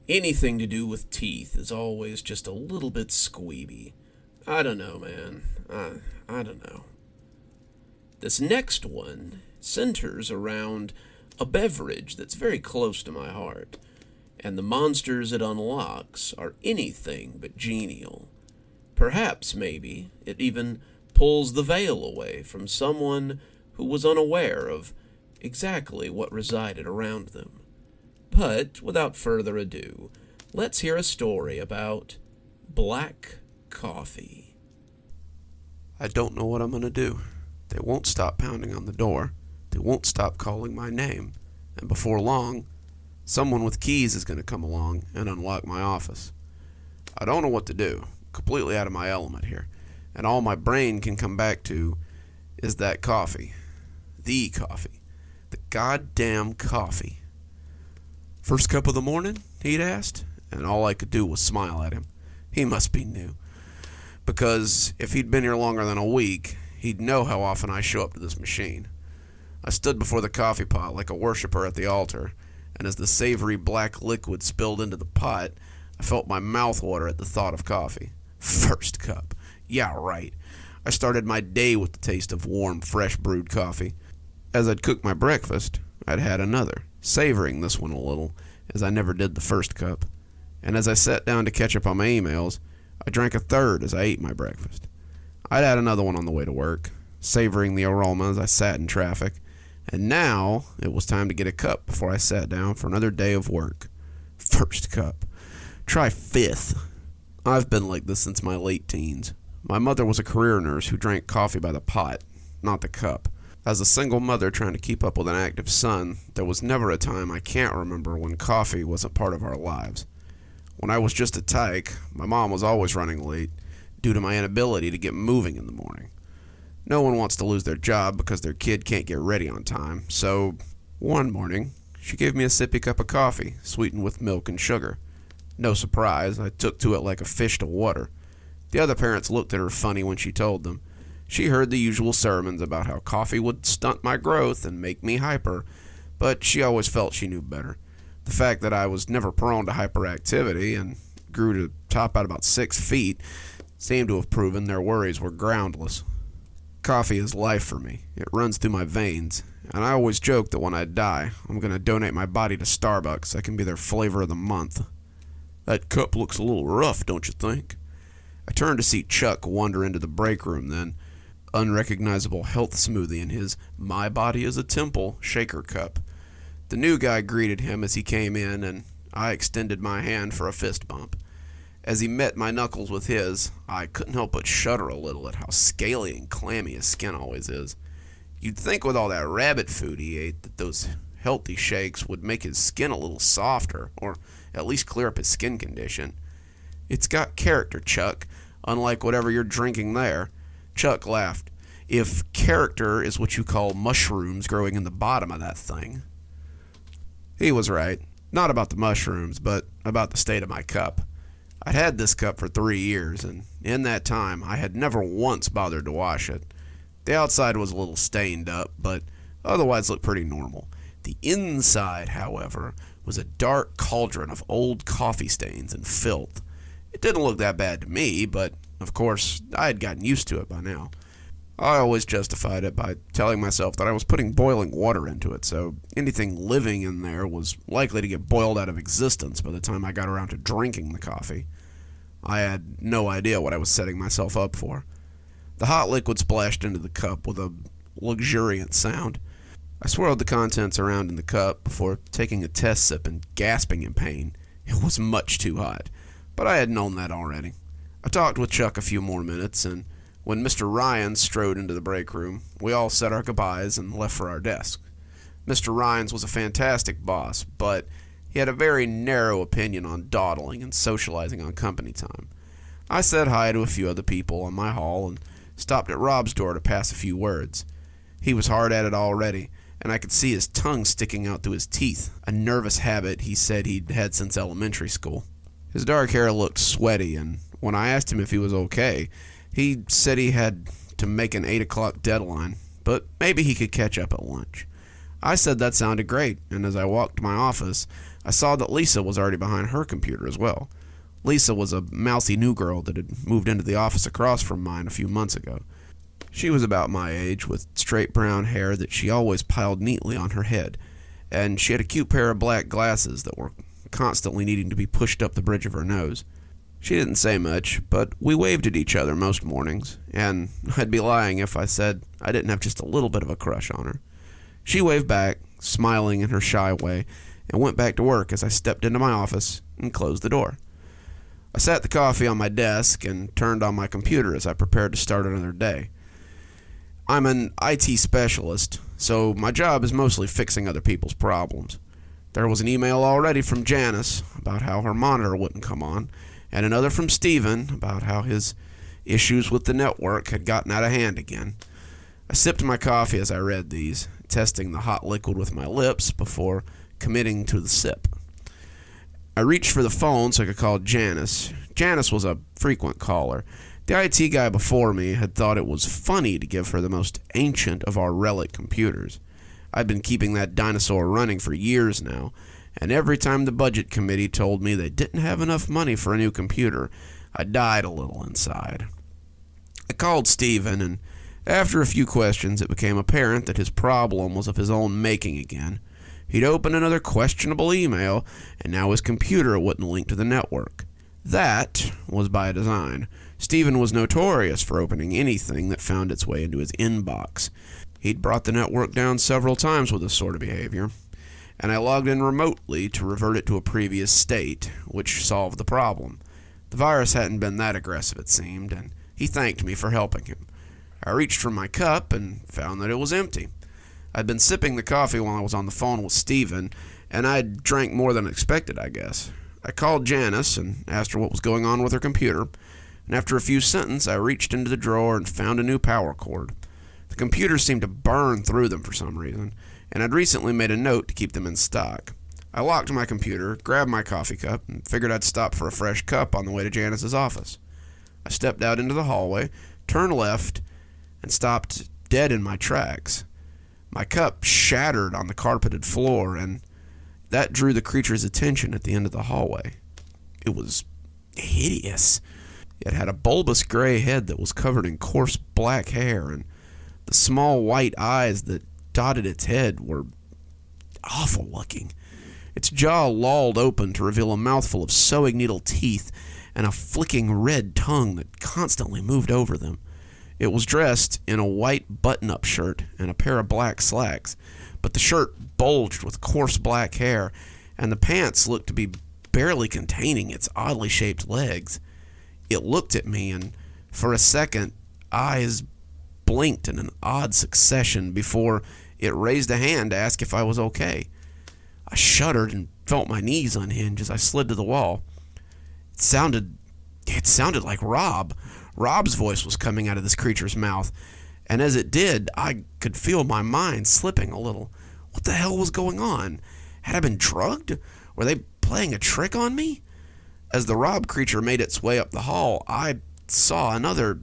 Anything to do with teeth is always just a little bit squeeby. I don't know, man. I don't know. This next one centers around a beverage that's very close to my heart, and the monsters it unlocks are anything but genial. Perhaps, maybe, it even pulls the veil away from someone who was unaware of exactly what resided around them. But, without further ado, let's hear a story about black coffee. I don't know what I'm going to do. They won't stop pounding on the door. They won't stop calling my name. And before long, someone with keys is going to come along and unlock my office. I don't know what to do. Completely out of my element here. And all my brain can come back to is that coffee. The coffee. The goddamn coffee. "First cup of the morning?" he'd asked, and all I could do was smile at him. He must be new. Because if he'd been here longer than a week, he'd know how often I show up to this machine. I stood before the coffee pot like a worshiper at the altar, and as the savory black liquid spilled into the pot, I felt my mouth water at the thought of coffee. First cup. Yeah, right. I started my day with the taste of warm, fresh brewed coffee. As I'd cooked my breakfast, I'd had another, savoring this one a little, as I never did the first cup. And as I sat down to catch up on my emails, I drank a third as I ate my breakfast. I'd had another one on the way to work, savoring the aroma as I sat in traffic, and now it was time to get a cup before I sat down for another day of work. First cup. Try fifth. I've been like this since my late teens. My mother was a career nurse who drank coffee by the pot, not the cup. As a single mother trying to keep up with an active son, there was never a time I can't remember when coffee wasn't part of our lives. When I was just a tyke, my mom was always running late due to my inability to get moving in the morning. No one wants to lose their job because their kid can't get ready on time, so one morning, she gave me a sippy cup of coffee, sweetened with milk and sugar. No surprise, I took to it like a fish to water. The other parents looked at her funny when she told them. She heard the usual sermons about how coffee would stunt my growth and make me hyper, but she always felt she knew better. The fact that I was never prone to hyperactivity and grew to top out about 6 feet seemed to have proven their worries were groundless. Coffee is life for me. It runs through my veins, and I always joke that when I die, I'm going to donate my body to Starbucks. I can be their flavor of the month. That cup looks a little rough, don't you think? I turned to see Chuck wander into the break room then, unrecognizable health smoothie in his "My Body is a Temple" shaker cup. The new guy greeted him as he came in, and I extended my hand for a fist bump. As he met my knuckles with his, I couldn't help but shudder a little at how scaly and clammy his skin always is. You'd think with all that rabbit food he ate that those healthy shakes would make his skin a little softer, or at least clear up his skin condition. It's got character, Chuck, unlike whatever you're drinking there. Chuck laughed. If character is what you call mushrooms growing in the bottom of that thing. He was right. Not about the mushrooms, but about the state of my cup. I'd had this cup for 3 years, and in that time I had never once bothered to wash it. The outside was a little stained up, but otherwise looked pretty normal. The inside, however, was a dark cauldron of old coffee stains and filth. It didn't look that bad to me, but, of course, I had gotten used to it by now. I always justified it by telling myself that I was putting boiling water into it, so anything living in there was likely to get boiled out of existence by the time I got around to drinking the coffee. I had no idea what I was setting myself up for. The hot liquid splashed into the cup with a luxuriant sound. I swirled the contents around in the cup before taking a test sip and gasping in pain. It was much too hot, but I had known that already. I talked with Chuck a few more minutes, and when Mr. Ryan strode into the break room, we all said our goodbyes and left for our desks. Mr. Ryan's was a fantastic boss, but he had a very narrow opinion on dawdling and socializing on company time. I said hi to a few other people on my hall and stopped at Rob's door to pass a few words. He was hard at it already, and I could see his tongue sticking out through his teeth, a nervous habit he said he'd had since elementary school. His dark hair looked sweaty, and when I asked him if he was okay, he said he had to make an 8 o'clock deadline, but maybe he could catch up at lunch. I said that sounded great, and as I walked to my office, I saw that Lisa was already behind her computer as well. Lisa was a mousy new girl that had moved into the office across from mine a few months ago. She was about my age, with straight brown hair that she always piled neatly on her head, and she had a cute pair of black glasses that were constantly needing to be pushed up the bridge of her nose. She didn't say much, but we waved at each other most mornings, and I'd be lying if I said I didn't have just a little bit of a crush on her. She waved back, smiling in her shy way, and went back to work as I stepped into my office and closed the door. I sat the coffee on my desk and turned on my computer as I prepared to start another day. I'm an IT specialist, so my job is mostly fixing other people's problems. There was an email already from Janice about how her monitor wouldn't come on, and another from Steven about how his issues with the network had gotten out of hand again. I sipped my coffee as I read these, testing the hot liquid with my lips before committing to the sip. I reached for the phone so I could call Janice. Janice was a frequent caller. The IT guy before me had thought it was funny to give her the most ancient of our relic computers. I'd been keeping that dinosaur running for years now, and every time the budget committee told me they didn't have enough money for a new computer, I died a little inside. I called Steven, and after a few questions, it became apparent that his problem was of his own making again. He'd opened another questionable email, and now his computer wouldn't link to the network. That was by design. Steven was notorious for opening anything that found its way into his inbox. He'd brought the network down several times with this sort of behavior, and I logged in remotely to revert it to a previous state, which solved the problem. The virus hadn't been that aggressive, it seemed, and he thanked me for helping him. I reached for my cup and found that it was empty. I'd been sipping the coffee while I was on the phone with Steven, and I'd drank more than expected, I guess. I called Janice and asked her what was going on with her computer, and after a few sentences, I reached into the drawer and found a new power cord. The computers seemed to burn through them for some reason, and I'd recently made a note to keep them in stock. I locked my computer, grabbed my coffee cup, and figured I'd stop for a fresh cup on the way to Janice's office. I stepped out into the hallway, turned left, and stopped dead in my tracks. My cup shattered on the carpeted floor, and that drew the creature's attention at the end of the hallway. It was hideous. It had a bulbous gray head that was covered in coarse black hair, and the small white eyes that dotted its head were awful looking. Its jaw lolled open to reveal a mouthful of sewing needle teeth and a flicking red tongue that constantly moved over them. It was dressed in a white button-up shirt and a pair of black slacks, but the shirt bulged with coarse black hair, and the pants looked to be barely containing its oddly shaped legs. It looked at me, and for a second, eyes blinked in an odd succession before it raised a hand to ask if I was okay. I shuddered and felt my knees unhinge as I slid to the wall. It sounded like Rob. Rob's voice was coming out of this creature's mouth, and as it did, I could feel my mind slipping a little. What the hell was going on? Had I been drugged? Were they playing a trick on me? As the Rob creature made its way up the hall, I saw another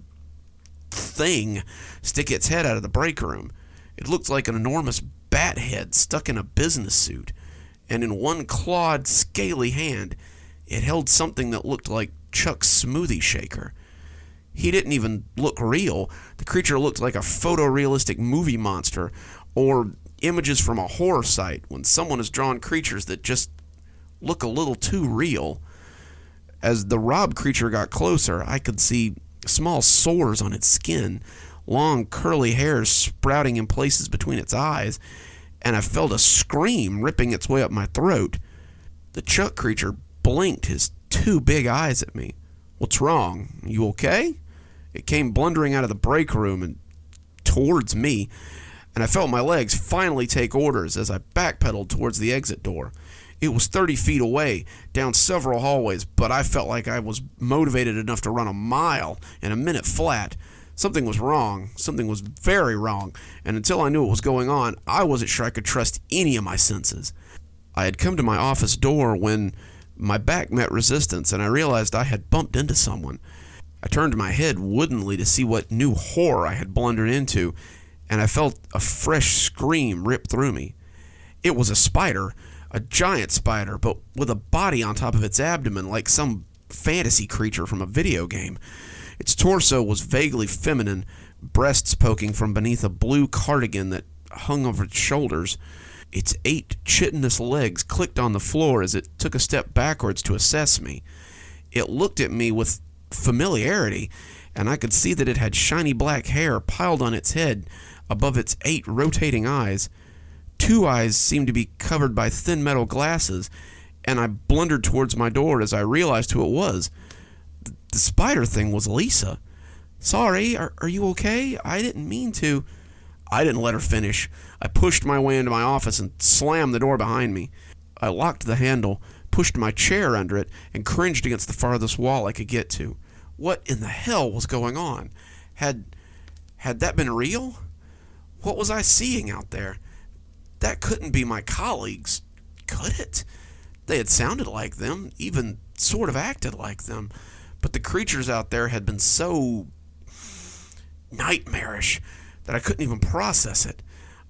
thing stick its head out of the break room. It looked like an enormous bat head stuck in a business suit, and in one clawed, scaly hand, it held something that looked like Chuck's smoothie shaker. He didn't even look real. The creature looked like a photorealistic movie monster, or images from a horror site when someone has drawn creatures that just look a little too real. As the Rob creature got closer, I could see small sores on its skin, long curly hairs sprouting in places between its eyes, and I felt a scream ripping its way up my throat. The Chuck creature blinked his two big eyes at me. "What's wrong? You okay?" It came blundering out of the break room and towards me, and I felt my legs finally take orders as I backpedaled towards the exit door. It was 30 feet away, down several hallways, but I felt like I was motivated enough to run a mile in a minute flat. Something was wrong. Something was very wrong, and until I knew what was going on, I wasn't sure I could trust any of my senses. I had come to my office door when my back met resistance, and I realized I had bumped into someone. I turned my head woodenly to see what new horror I had blundered into, and I felt a fresh scream rip through me. It was a spider, a giant spider, but with a body on top of its abdomen like some fantasy creature from a video game. Its torso was vaguely feminine, breasts poking from beneath a blue cardigan that hung over its shoulders. Its 8 chitinous legs clicked on the floor as it took a step backwards to assess me. It looked at me with familiarity, and I could see that it had shiny black hair piled on its head above its 8 rotating eyes. 2 eyes seemed to be covered by thin metal glasses, and I blundered towards my door as I realized who it was. The spider thing was Lisa. "Sorry, are you okay? I didn't mean to." I didn't let her finish. I pushed my way into my office and slammed the door behind me. I locked the handle, pushed my chair under it, and cringed against the farthest wall I could get to. What in the hell was going on? Had that been real? What was I seeing out there? That couldn't be my colleagues, could it? They had sounded like them, even sort of acted like them, but the creatures out there had been so nightmarish that I couldn't even process it.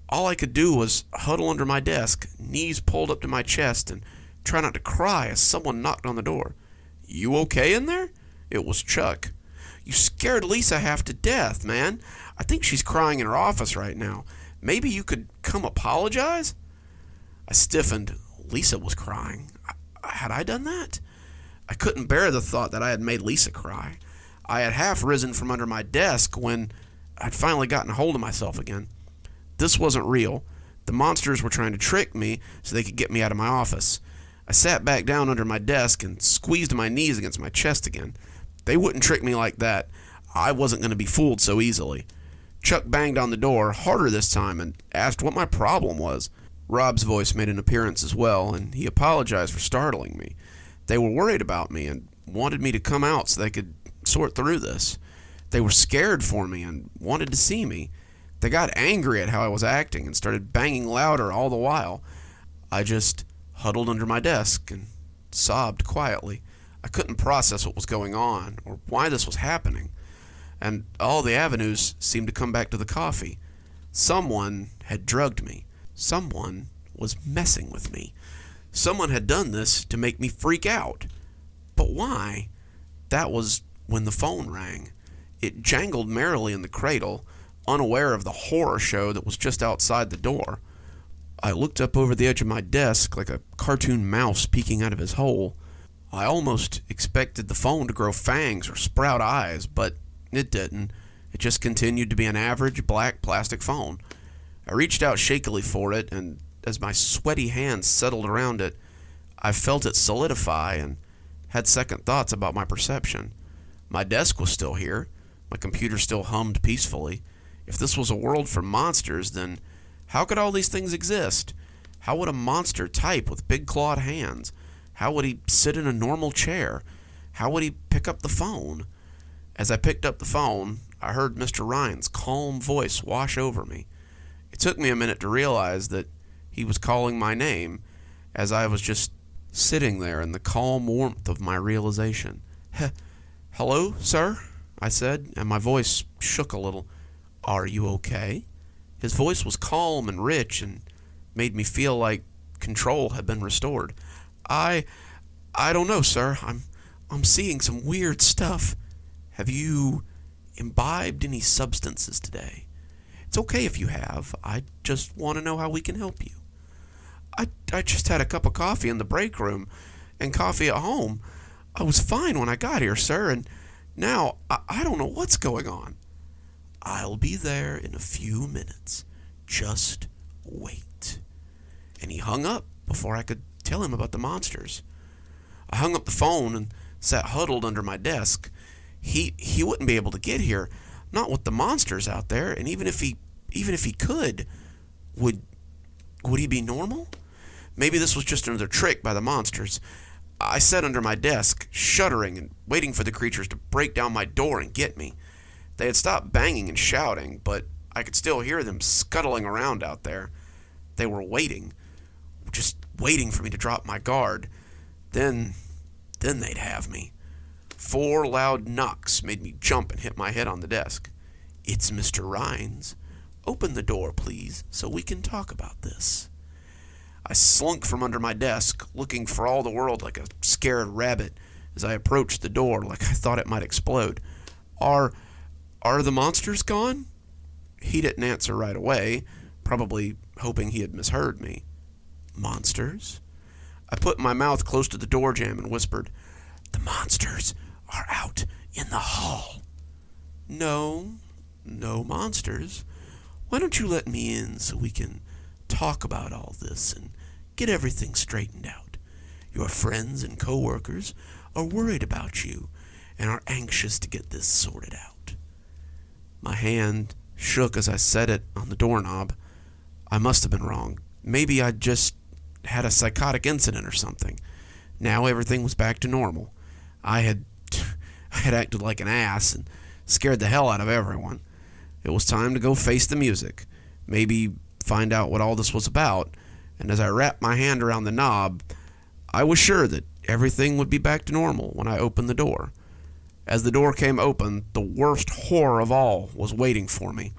All I could do was huddle under my desk, knees pulled up to my chest, and try not to cry as someone knocked on the door. "You okay in there?" It was Chuck. "You scared Lisa half to death, man. I think she's crying in her office right now. Maybe you could come apologize?" I stiffened. Lisa was crying. Had I done that? I couldn't bear the thought that I had made Lisa cry. I had half risen from under my desk when I'd finally gotten hold of myself again. This wasn't real. The monsters were trying to trick me so they could get me out of my office. I sat back down under my desk and squeezed my knees against my chest again. They wouldn't trick me like that. I wasn't going to be fooled so easily. Chuck banged on the door, harder this time, and asked what my problem was. Rob's voice made an appearance as well, and he apologized for startling me. They were worried about me and wanted me to come out so they could sort through this. They were scared for me and wanted to see me. They got angry at how I was acting and started banging louder all the while. I just huddled under my desk and sobbed quietly. I couldn't process what was going on or why this was happening. And all the avenues seemed to come back to the coffee. Someone had drugged me. Someone was messing with me. Someone had done this to make me freak out. But why? That was when the phone rang. It jangled merrily in the cradle, unaware of the horror show that was just outside the door. I looked up over the edge of my desk like a cartoon mouse peeking out of his hole. I almost expected the phone to grow fangs or sprout eyes, but it didn't. It just continued to be an average black plastic phone. I reached out shakily for it, and as my sweaty hands settled around it, I felt it solidify and had second thoughts about my perception. My desk was still here. My computer still hummed peacefully. If this was a world for monsters, then how could all these things exist? How would a monster type with big clawed hands? How would he sit in a normal chair? How would he pick up the phone? As I picked up the phone, I heard Mr. Ryan's calm voice wash over me. It took me a minute to realize that he was calling my name as I was just sitting there in the calm warmth of my realization. "Hello, sir?" I said, and my voice shook a little. "Are you okay?" His voice was calm and rich and made me feel like control had been restored. I don't know, sir. I'm seeing some weird stuff. Have you imbibed any substances today? It's okay if you have. I just want to know how we can help you. I just had a cup of coffee in the break room and coffee at home. I was fine when I got here, sir, and now I don't know what's going on. I'll be there in a few minutes. Just wait. And he hung up before I could tell him about the monsters. I hung up the phone and sat huddled under my desk. He wouldn't be able to get here, not with the monsters out there, and even if he could, would he be normal? Maybe this was just another trick by the monsters. I sat under my desk, shuddering and waiting for the creatures to break down my door and get me. They had stopped banging and shouting, but I could still hear them scuttling around out there. They were waiting, just waiting for me to drop my guard. Then they'd have me. 4 loud knocks made me jump and hit my head on the desk. "It's Mr. Rhines. Open the door, please, so we can talk about this." I slunk from under my desk, looking for all the world like a scared rabbit as I approached the door like I thought it might explode. Are the monsters gone? He didn't answer right away, probably hoping he had misheard me. Monsters? I put my mouth close to the door jamb and whispered, "The monsters are out in the hall." No monsters. Why don't you let me in so we can talk about all this and get everything straightened out? Your friends and co-workers are worried about you and are anxious to get this sorted out. My hand shook as I set it on the doorknob. I must have been wrong. Maybe I just had a psychotic incident or something. Now everything was back to normal. I had acted like an ass and scared the hell out of everyone. It was time to go face the music, maybe find out what all this was about, and as I wrapped my hand around the knob, I was sure that everything would be back to normal when I opened the door. As the door came open, the worst horror of all was waiting for me.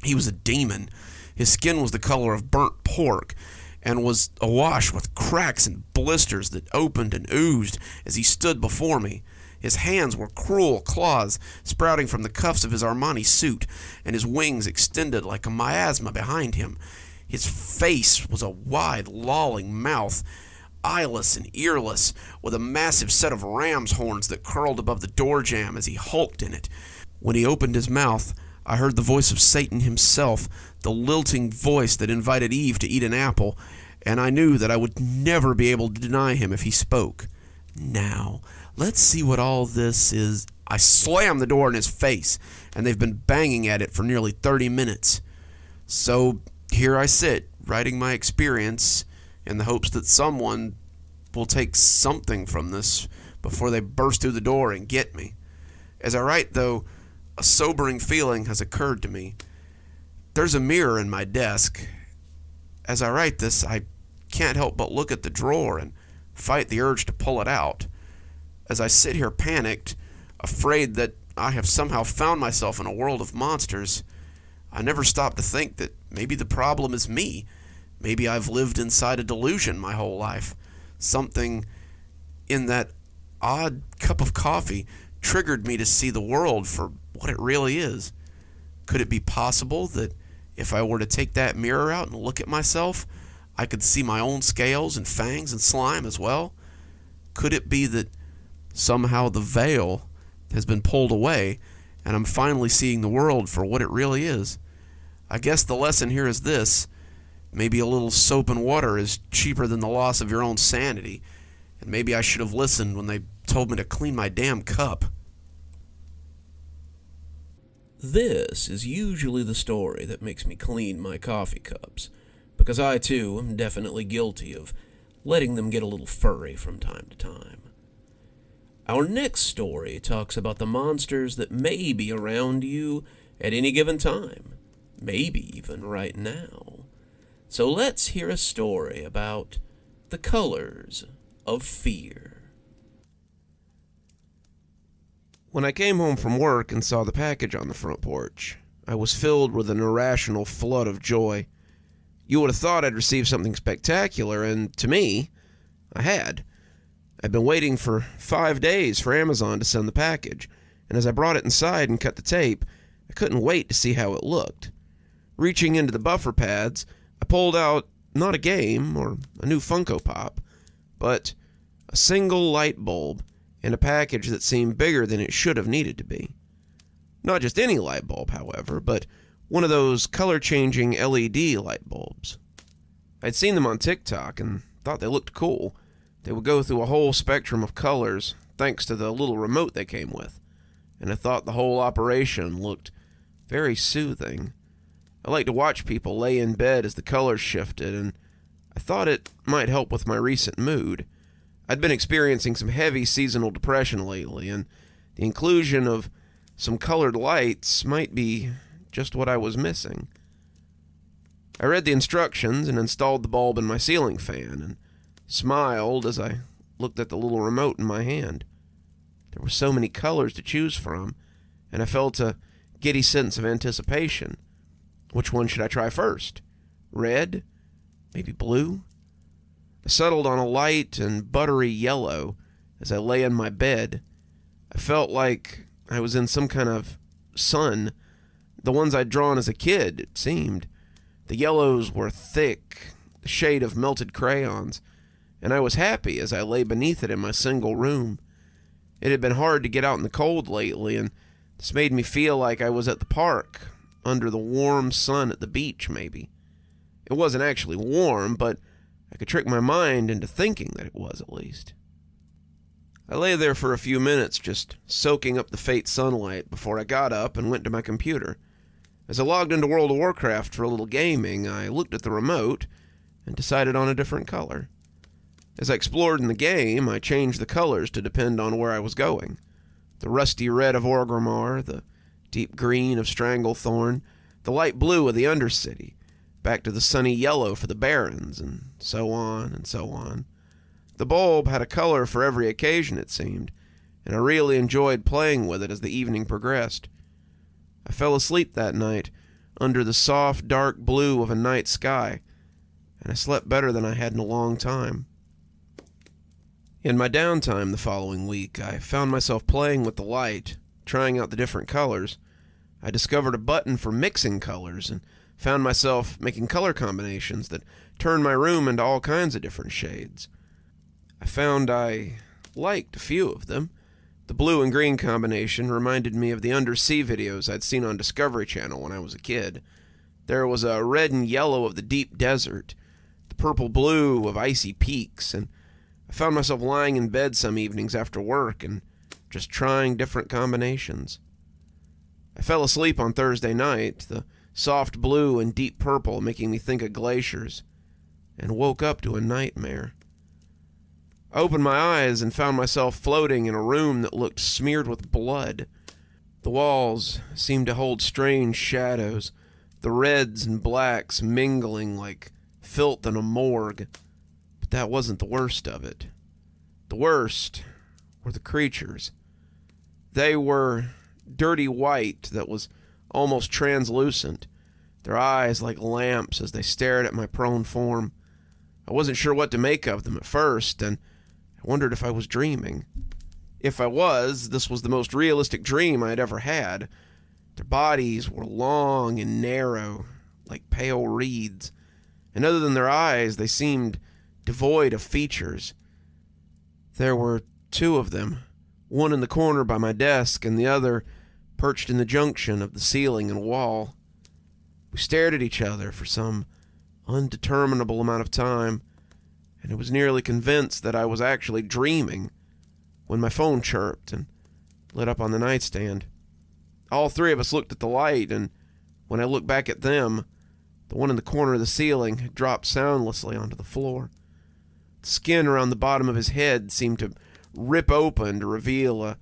He was a demon. His skin was the color of burnt pork and was awash with cracks and blisters that opened and oozed as he stood before me. His hands were cruel claws sprouting from the cuffs of his Armani suit, and his wings extended like a miasma behind him. His face was a wide, lolling mouth, eyeless and earless, with a massive set of ram's horns that curled above the door jamb as he hulked in it. When he opened his mouth, I heard the voice of Satan himself, the lilting voice that invited Eve to eat an apple, and I knew that I would never be able to deny him if he spoke. Now, let's see what all this is. I slammed the door in his face, and they've been banging at it for nearly 30 minutes. So here I sit, writing my experience in the hopes that someone will take something from this before they burst through the door and get me. As I write, though, a sobering feeling has occurred to me. There's a mirror in my desk. As I write this, I can't help but look at the drawer and fight the urge to pull it out. As I sit here panicked, afraid that I have somehow found myself in a world of monsters, I never stop to think that maybe the problem is me. Maybe I've lived inside a delusion my whole life. Something in that odd cup of coffee triggered me to see the world for what it really is. Could it be possible that if I were to take that mirror out and look at myself, I could see my own scales and fangs and slime as well? Could it be that somehow the veil has been pulled away and I'm finally seeing the world for what it really is? I guess the lesson here is this: maybe a little soap and water is cheaper than the loss of your own sanity, and maybe I should have listened when they told me to clean my damn cup. This is usually the story that makes me clean my coffee cups, because I too am definitely guilty of letting them get a little furry from time to time. Our next story talks about the monsters that may be around you at any given time, maybe even right now. So let's hear a story about the colors of fear. When I came home from work and saw the package on the front porch, I was filled with an irrational flood of joy. You would have thought I'd received something spectacular, and to me, I had. I'd been waiting for 5 days for Amazon to send the package, and as I brought it inside and cut the tape, I couldn't wait to see how it looked. Reaching into the buffer pads, I pulled out not a game or a new Funko Pop, but a single light bulb in a package that seemed bigger than it should have needed to be. Not just any light bulb, however, but one of those color-changing LED light bulbs. I'd seen them on TikTok and thought they looked cool. They would go through a whole spectrum of colors thanks to the little remote they came with, and I thought the whole operation looked very soothing. I like to watch people lay in bed as the colors shifted, and I thought it might help with my recent mood. I'd been experiencing some heavy seasonal depression lately, and the inclusion of some colored lights might be just what I was missing. I read the instructions and installed the bulb in my ceiling fan, and smiled as I looked at the little remote in my hand. There were so many colors to choose from, and I felt a giddy sense of anticipation. Which one should I try first? Red? Maybe blue? I settled on a light and buttery yellow as I lay in my bed. I felt like I was in some kind of sun, the ones I'd drawn as a kid, it seemed. The yellows were thick, the shade of melted crayons, and I was happy as I lay beneath it in my single room. It had been hard to get out in the cold lately, and this made me feel like I was at the park, under the warm sun at the beach, maybe. It wasn't actually warm, but I could trick my mind into thinking that it was, at least. I lay there for a few minutes, just soaking up the faint sunlight before I got up and went to my computer. As I logged into World of Warcraft for a little gaming, I looked at the remote and decided on a different color. As I explored in the game, I changed the colors to depend on where I was going. The rusty red of Orgrimmar, the deep green of Stranglethorn, the light blue of the Undercity, back to the sunny yellow for the Barrens, and so on and so on. The bulb had a color for every occasion, it seemed, and I really enjoyed playing with it as the evening progressed. I fell asleep that night under the soft, dark blue of a night sky, and I slept better than I had in a long time. In my downtime the following week, I found myself playing with the light, trying out the different colors. I discovered a button for mixing colors and found myself making color combinations that turned my room into all kinds of different shades. I found I liked a few of them. The blue and green combination reminded me of the undersea videos I'd seen on Discovery Channel when I was a kid. There was a red and yellow of the deep desert, the purple-blue of icy peaks, and I found myself lying in bed some evenings after work and just trying different combinations. I fell asleep on Thursday night, the soft blue and deep purple making me think of glaciers, and woke up to a nightmare. I opened my eyes and found myself floating in a room that looked smeared with blood. The walls seemed to hold strange shadows, the reds and blacks mingling like filth in a morgue. But that wasn't the worst of it. The worst were the creatures. They were dirty white that was almost translucent, their eyes like lamps as they stared at my prone form. I wasn't sure what to make of them at first, and I wondered if I was dreaming. If I was, this was the most realistic dream I had ever had. Their bodies were long and narrow, like pale reeds, and other than their eyes, they seemed devoid of features. There were two of them, one in the corner by my desk and the other perched in the junction of the ceiling and wall. We stared at each other for some undeterminable amount of time, and I was nearly convinced that I was actually dreaming when my phone chirped and lit up on the nightstand. All three of us looked at the light, and when I looked back at them, the one in the corner of the ceiling had dropped soundlessly onto the floor. The skin around the bottom of his head seemed to rip open to reveal a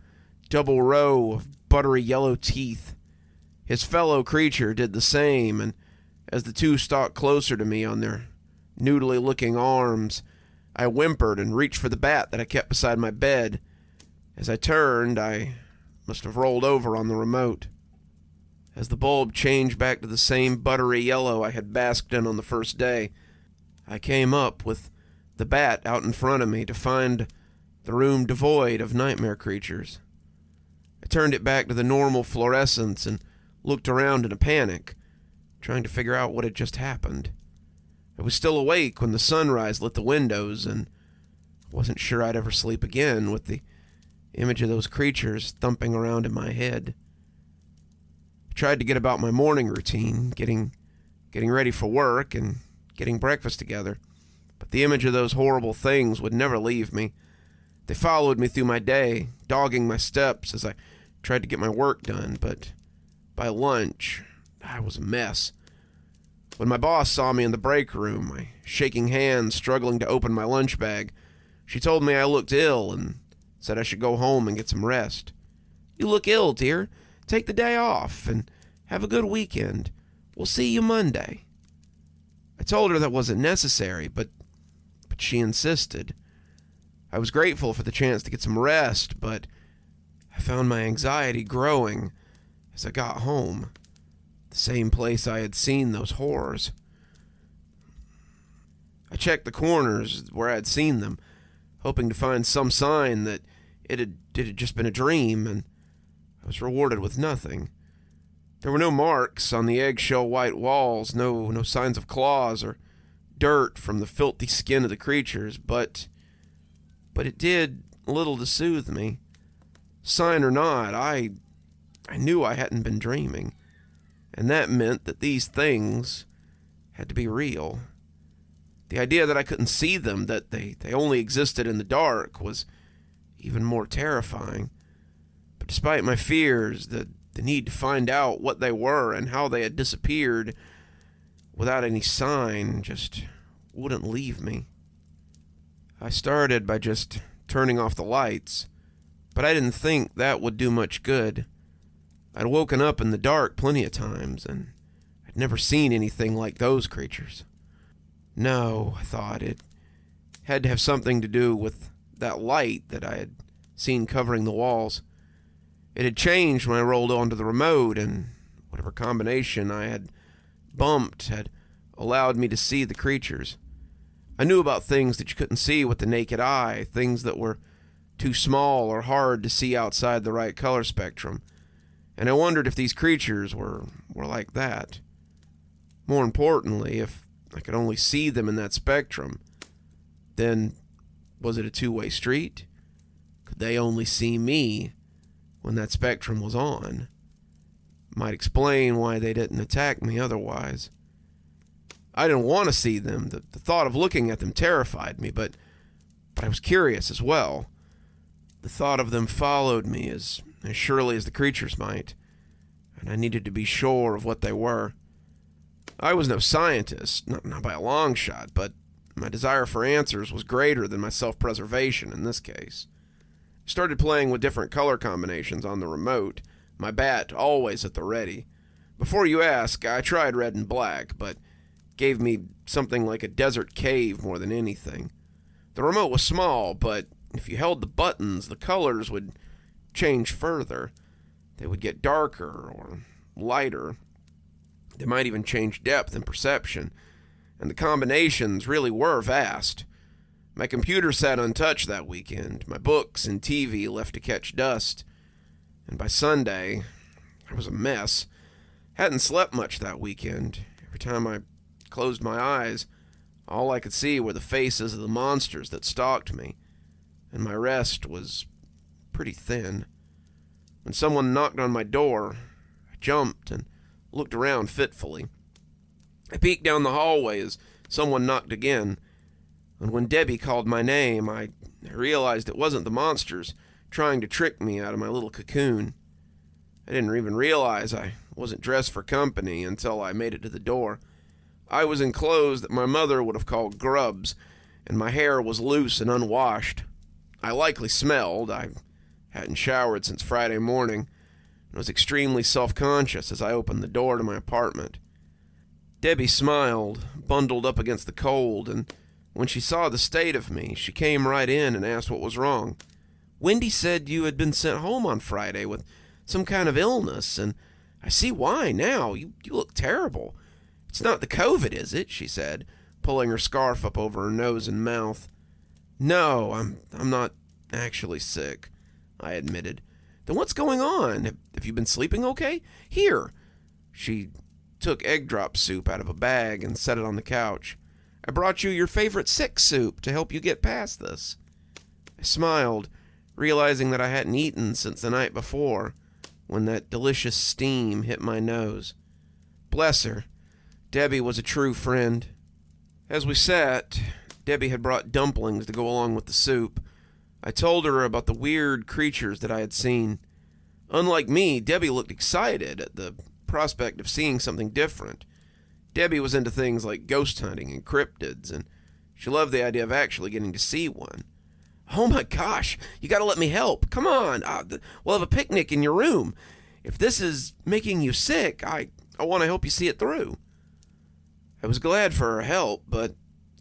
double row of buttery yellow teeth. His fellow creature did the same, and as the two stalked closer to me on their noodly-looking arms, I whimpered and reached for the bat that I kept beside my bed. As I turned, I must have rolled over on the remote. As the bulb changed back to the same buttery yellow I had basked in on the first day, I came up with the bat out in front of me to find the room devoid of nightmare creatures. I turned it back to the normal fluorescence and looked around in a panic, trying to figure out what had just happened. I was still awake when the sunrise lit the windows, and I wasn't sure I'd ever sleep again with the image of those creatures thumping around in my head. I tried to get about my morning routine, getting ready for work and getting breakfast together, but the image of those horrible things would never leave me. They followed me through my day, dogging my steps as I tried to get my work done, but by lunch, I was a mess. When my boss saw me in the break room, my shaking hands struggling to open my lunch bag, she told me I looked ill and said I should go home and get some rest. "You look ill, dear. Take the day off and have a good weekend. We'll see you Monday." I told her that wasn't necessary, but she insisted. I was grateful for the chance to get some rest, but I found my anxiety growing as I got home, the same place I had seen those horrors. I checked the corners where I had seen them, hoping to find some sign that it had just been a dream, and I was rewarded with nothing. There were no marks on the eggshell white walls, no signs of claws or dirt from the filthy skin of the creatures, but it did little to soothe me. Sign or not, I knew I hadn't been dreaming, and that meant that these things had to be real. The idea that I couldn't see them, that they only existed in the dark, was even more terrifying. But despite my fears, the need to find out what they were and how they had disappeared without any sign just wouldn't leave me. I started by just turning off the lights, but I didn't think that would do much good. I'd woken up in the dark plenty of times, and I'd never seen anything like those creatures. No, I thought, it had to have something to do with that light that I had seen covering the walls. It had changed when I rolled onto the remote, and whatever combination I had bumped had allowed me to see the creatures. I knew about things that you couldn't see with the naked eye, things that were too small or hard to see outside the right color spectrum, and I wondered if these creatures were like that. More importantly, if I could only see them in that spectrum, then was it a two-way street? Could they only see me when that spectrum was on? Might explain why they didn't attack me otherwise. I didn't want to see them. The thought of looking at them terrified me, but I was curious as well. The thought of them followed me as surely as the creatures might, and I needed to be sure of what they were. I was no scientist, not by a long shot, but my desire for answers was greater than my self-preservation in this case. I started playing with different color combinations on the remote, my bat always at the ready. Before you ask, I tried red and black, but gave me something like a desert cave more than anything. The remote was small, but if you held the buttons, the colors would change further. They would get darker or lighter. They might even change depth and perception, and the combinations really were vast. My computer sat untouched that weekend, my books and TV left to catch dust, and by Sunday, I was a mess. Hadn't slept much that weekend. Every time I closed my eyes, all I could see were the faces of the monsters that stalked me, and my rest was pretty thin. When someone knocked on my door, I jumped and looked around fitfully. I peeked down the hallway as someone knocked again, and when Debbie called my name, I realized it wasn't the monsters trying to trick me out of my little cocoon. I didn't even realize I wasn't dressed for company until I made it to the door. I was in clothes that my mother would have called grubs, and my hair was loose and unwashed. I likely smelled. I hadn't showered since Friday morning, and was extremely self-conscious as I opened the door to my apartment. Debbie smiled, bundled up against the cold, and when she saw the state of me, she came right in and asked what was wrong. "Wendy said you had been sent home on Friday with some kind of illness, and I see why now. You look terrible. It's not the COVID, is it?" she said, pulling her scarf up over her nose and mouth. "No, I'm not actually sick," I admitted. "Then what's going on? Have you been sleeping okay? Here." She took egg drop soup out of a bag and set it on the couch. "I brought you your favorite sick soup to help you get past this." I smiled, realizing that I hadn't eaten since the night before, when that delicious steam hit my nose. Bless her. Debbie was a true friend. As we sat, Debbie had brought dumplings to go along with the soup. I told her about the weird creatures that I had seen. Unlike me, Debbie looked excited at the prospect of seeing something different. Debbie was into things like ghost hunting and cryptids, and she loved the idea of actually getting to see one. "Oh my gosh, you gotta let me help. Come on, we'll have a picnic in your room. If this is making you sick, I want to help you see it through." I was glad for her help, but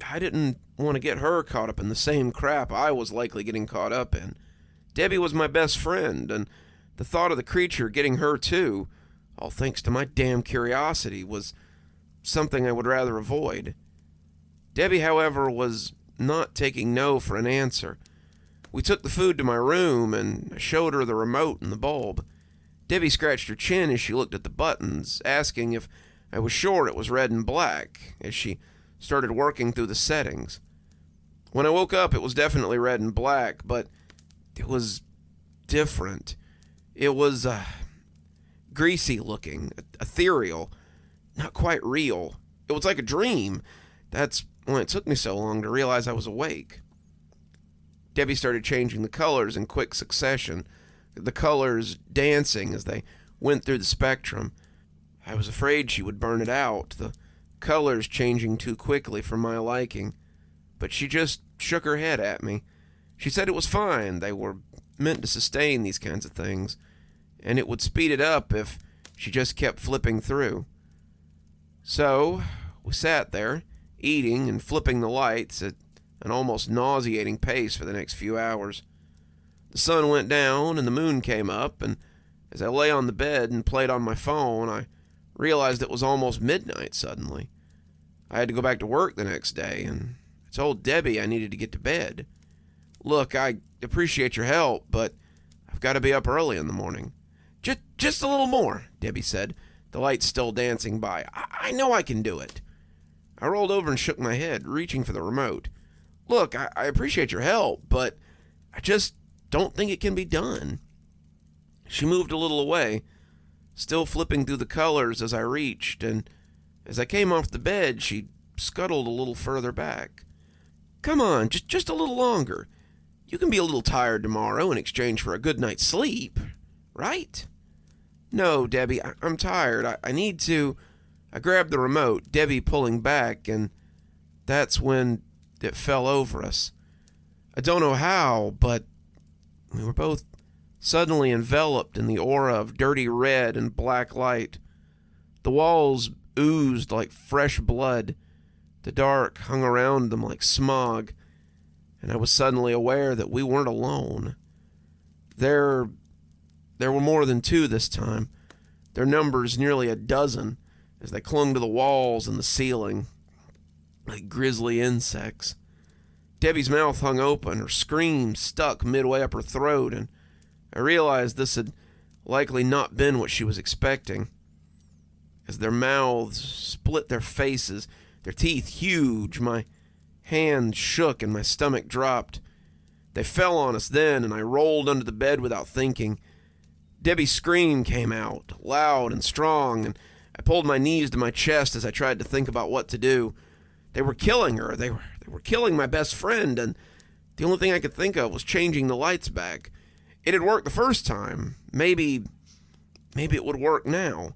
I didn't want to get her caught up in the same crap I was likely getting caught up in. Debbie was my best friend, and the thought of the creature getting her too, all thanks to my damn curiosity, was something I would rather avoid. Debbie, however, was not taking no for an answer. We took the food to my room, and I showed her the remote and the bulb. Debbie scratched her chin as she looked at the buttons, asking if I was sure it was red and black, as she started working through the settings. When I woke up, it was definitely red and black, but it was different. It was greasy looking, ethereal, not quite real. It was like a dream. That's why it took me so long to realize I was awake. Debbie started changing the colors in quick succession, the colors dancing as they went through the spectrum. I was afraid she would burn it out, the colors changing too quickly for my liking. But she just shook her head at me. She said it was fine. They were meant to sustain these kinds of things, and it would speed it up if she just kept flipping through. So we sat there, eating and flipping the lights at an almost nauseating pace for the next few hours. The sun went down and the moon came up, and as I lay on the bed and played on my phone, I realized it was almost midnight suddenly. I had to go back to work the next day, and I told Debbie I needed to get to bed. Look, I appreciate your help, but I've got to be up early in the morning. Just a little more, Debbie said, the lights still dancing by. I know I can do it. I rolled over and shook my head, reaching for the remote. Look, I appreciate your help, but I just don't think it can be done. She moved a little away, still flipping through the colors as I reached, and as I came off the bed, she scuttled a little further back. Come on, just a little longer. You can be a little tired tomorrow in exchange for a good night's sleep, right? No, Debbie, I'm tired. I need to... I grabbed the remote, Debbie pulling back, and that's when it fell over us. I don't know how, but we were both suddenly enveloped in the aura of dirty red and black light. The walls oozed like fresh blood. The dark hung around them like smog, and I was suddenly aware that we weren't alone. There were more than two this time, their numbers nearly a dozen, as they clung to the walls and the ceiling, like grisly insects. Debbie's mouth hung open, her scream stuck midway up her throat, and I realized this had likely not been what she was expecting. As their mouths split their faces, their teeth huge, my hands shook and my stomach dropped. They fell on us then, and I rolled under the bed without thinking. Debbie's scream came out, loud and strong, and I pulled my knees to my chest as I tried to think about what to do. They were killing her. They were killing my best friend, and the only thing I could think of was changing the lights back. It had worked the first time. Maybe it would work now.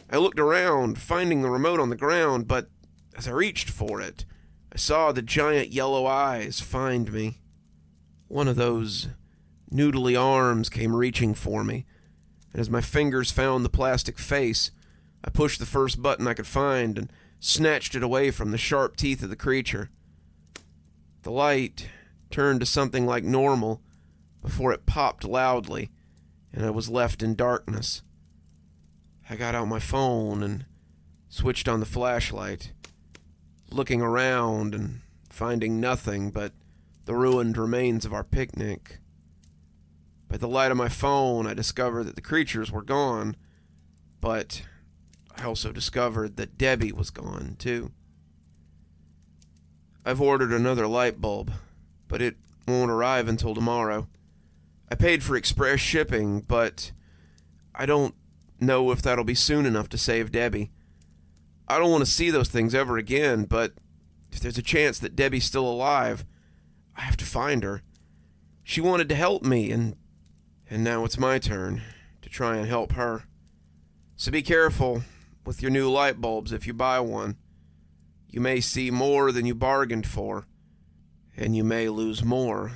I looked around, finding the remote on the ground, but as I reached for it, I saw the giant yellow eyes find me. One of those noodly arms came reaching for me, and as my fingers found the plastic face, I pushed the first button I could find and snatched it away from the sharp teeth of the creature. The light turned to something like normal before it popped loudly, and I was left in darkness. I got out my phone and switched on the flashlight, looking around and finding nothing but the ruined remains of our picnic. By the light of my phone, I discovered that the creatures were gone, but I also discovered that Debbie was gone, too. I've ordered another light bulb, but it won't arrive until tomorrow. I paid for express shipping, but I don't know if that'll be soon enough to save Debbie. I don't want to see those things ever again, but if there's a chance that Debbie's still alive, I have to find her. She wanted to help me, and now it's my turn to try and help her. So be careful with your new light bulbs if you buy one. You may see more than you bargained for, and you may lose more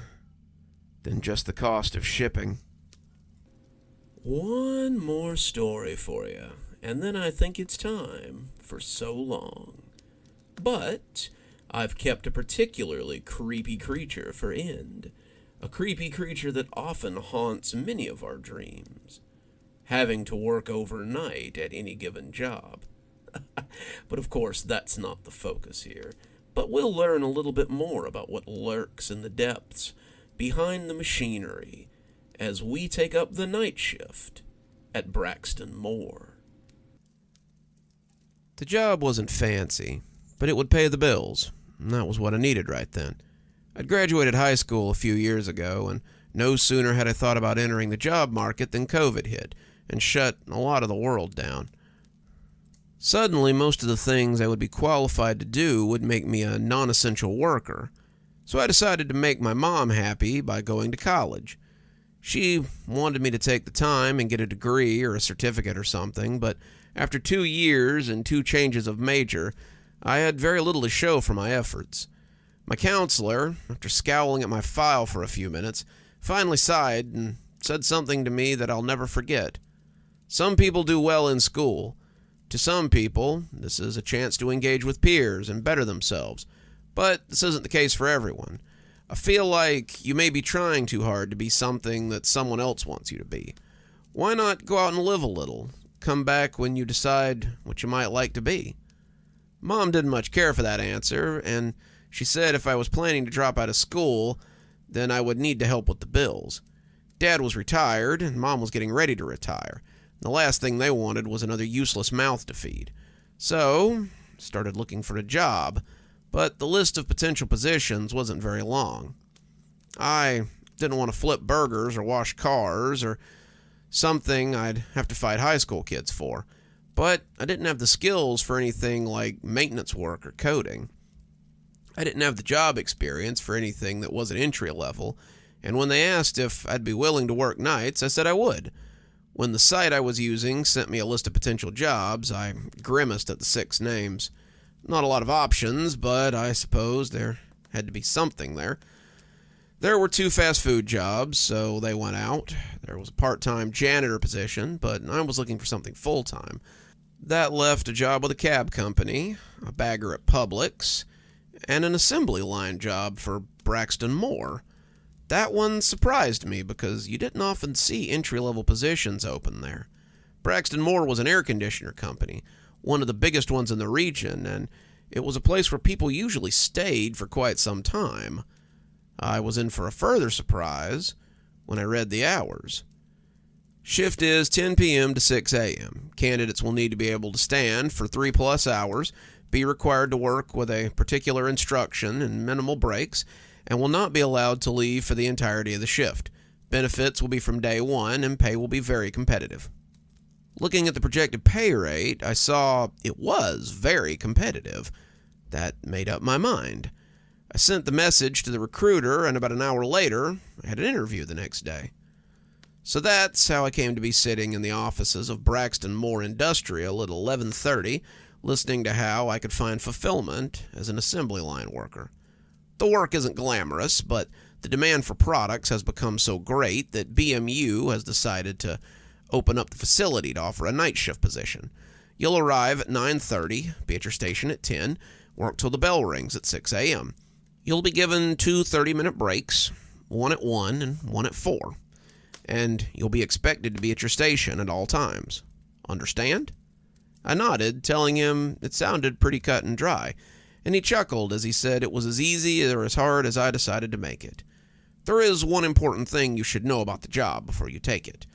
than just the cost of shipping. One more story for you, and then I think it's time for so long. But I've kept a particularly creepy creature for end. A creepy creature that often haunts many of our dreams. Having to work overnight at any given job. But of course, that's not the focus here. but we'll learn a little bit more about what lurks in the depths behind the machinery as we take up the night shift at Braxton Moore. The job wasn't fancy, but it would pay the bills, and that was what I needed right then. I'd graduated high school a few years ago, and no sooner had I thought about entering the job market than COVID hit and shut a lot of the world down. Suddenly, most of the things I would be qualified to do would make me a non-essential worker, so I decided to make my mom happy by going to college. She wanted me to take the time and get a degree or a certificate or something, but after 2 years and 2 changes of major, I had very little to show for my efforts. My counselor, after scowling at my file for a few minutes, finally sighed and said something to me that I'll never forget. Some people do well in school. To some people, this is a chance to engage with peers and better themselves, but this isn't the case for everyone. I feel like you may be trying too hard to be something that someone else wants you to be. Why not go out and live a little? Come back when you decide what you might like to be. Mom didn't much care for that answer, and she said if I was planning to drop out of school, then I would need to help with the bills. Dad was retired, and Mom was getting ready to retire. The last thing they wanted was another useless mouth to feed. So, started looking for a job, but the list of potential positions wasn't very long. I didn't want to flip burgers or wash cars or something I'd have to fight high school kids for, but I didn't have the skills for anything like maintenance work or coding. I didn't have the job experience for anything that wasn't entry level, and when they asked if I'd be willing to work nights, I said I would. When the site I was using sent me a list of potential jobs, I grimaced at the 6 names. Not a lot of options, but I suppose there had to be something there. There were 2 fast food jobs, so they went out. There was a part-time janitor position, but I was looking for something full-time. That left a job with a cab company, a bagger at Publix, and an assembly line job for Braxton Moore. That one surprised me because you didn't often see entry-level positions open there. Braxton Moore was an air conditioner company, one of the biggest ones in the region, and it was a place where people usually stayed for quite some time. I was in for a further surprise when I read the hours. Shift is 10 p.m. to 6 a.m. Candidates will need to be able to stand for 3+ hours, be required to work with a particular instruction and minimal breaks, and will not be allowed to leave for the entirety of the shift. Benefits will be from day one, and pay will be very competitive. Looking at the projected pay rate, I saw it was very competitive. That made up my mind. I sent the message to the recruiter, and about an hour later, I had an interview the next day. So that's how I came to be sitting in the offices of Braxton Moore Industrial at 11:30, listening to how I could find fulfillment as an assembly line worker. The work isn't glamorous, but the demand for products has become so great that BMU has decided to open up the facility to offer a night shift position. You'll arrive at 9:30, be at your station at 10, work till the bell rings at 6 a.m. You'll be given 2 30-minute breaks, one at 1 and one at 4, and you'll be expected to be at your station at all times. Understand? I nodded, telling him it sounded pretty cut and dry, and he chuckled as he said it was as easy or as hard as I decided to make it. There is one important thing you should know about the job before you take it.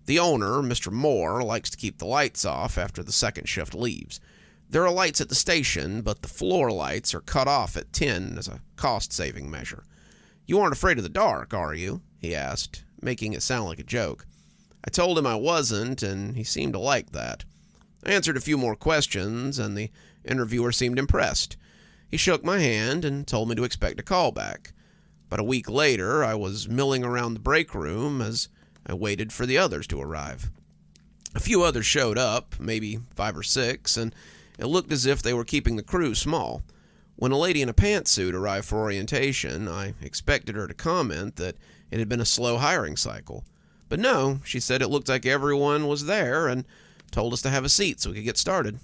The owner, Mr. Moore, likes to keep the lights off after the second shift leaves. There are lights at the station, but the floor lights are cut off at 10 as a cost-saving measure. You aren't afraid of the dark, are you? He asked, making it sound like a joke. I told him I wasn't, and he seemed to like that. I answered a few more questions, and the interviewer seemed impressed. He shook my hand and told me to expect a call back. About a week later, I was milling around the break room as I waited for the others to arrive. A few others showed up, maybe 5 or 6, and it looked as if they were keeping the crew small. When a lady in a pantsuit arrived for orientation, I expected her to comment that it had been a slow hiring cycle. But no, she said it looked like everyone was there and told us to have a seat so we could get started.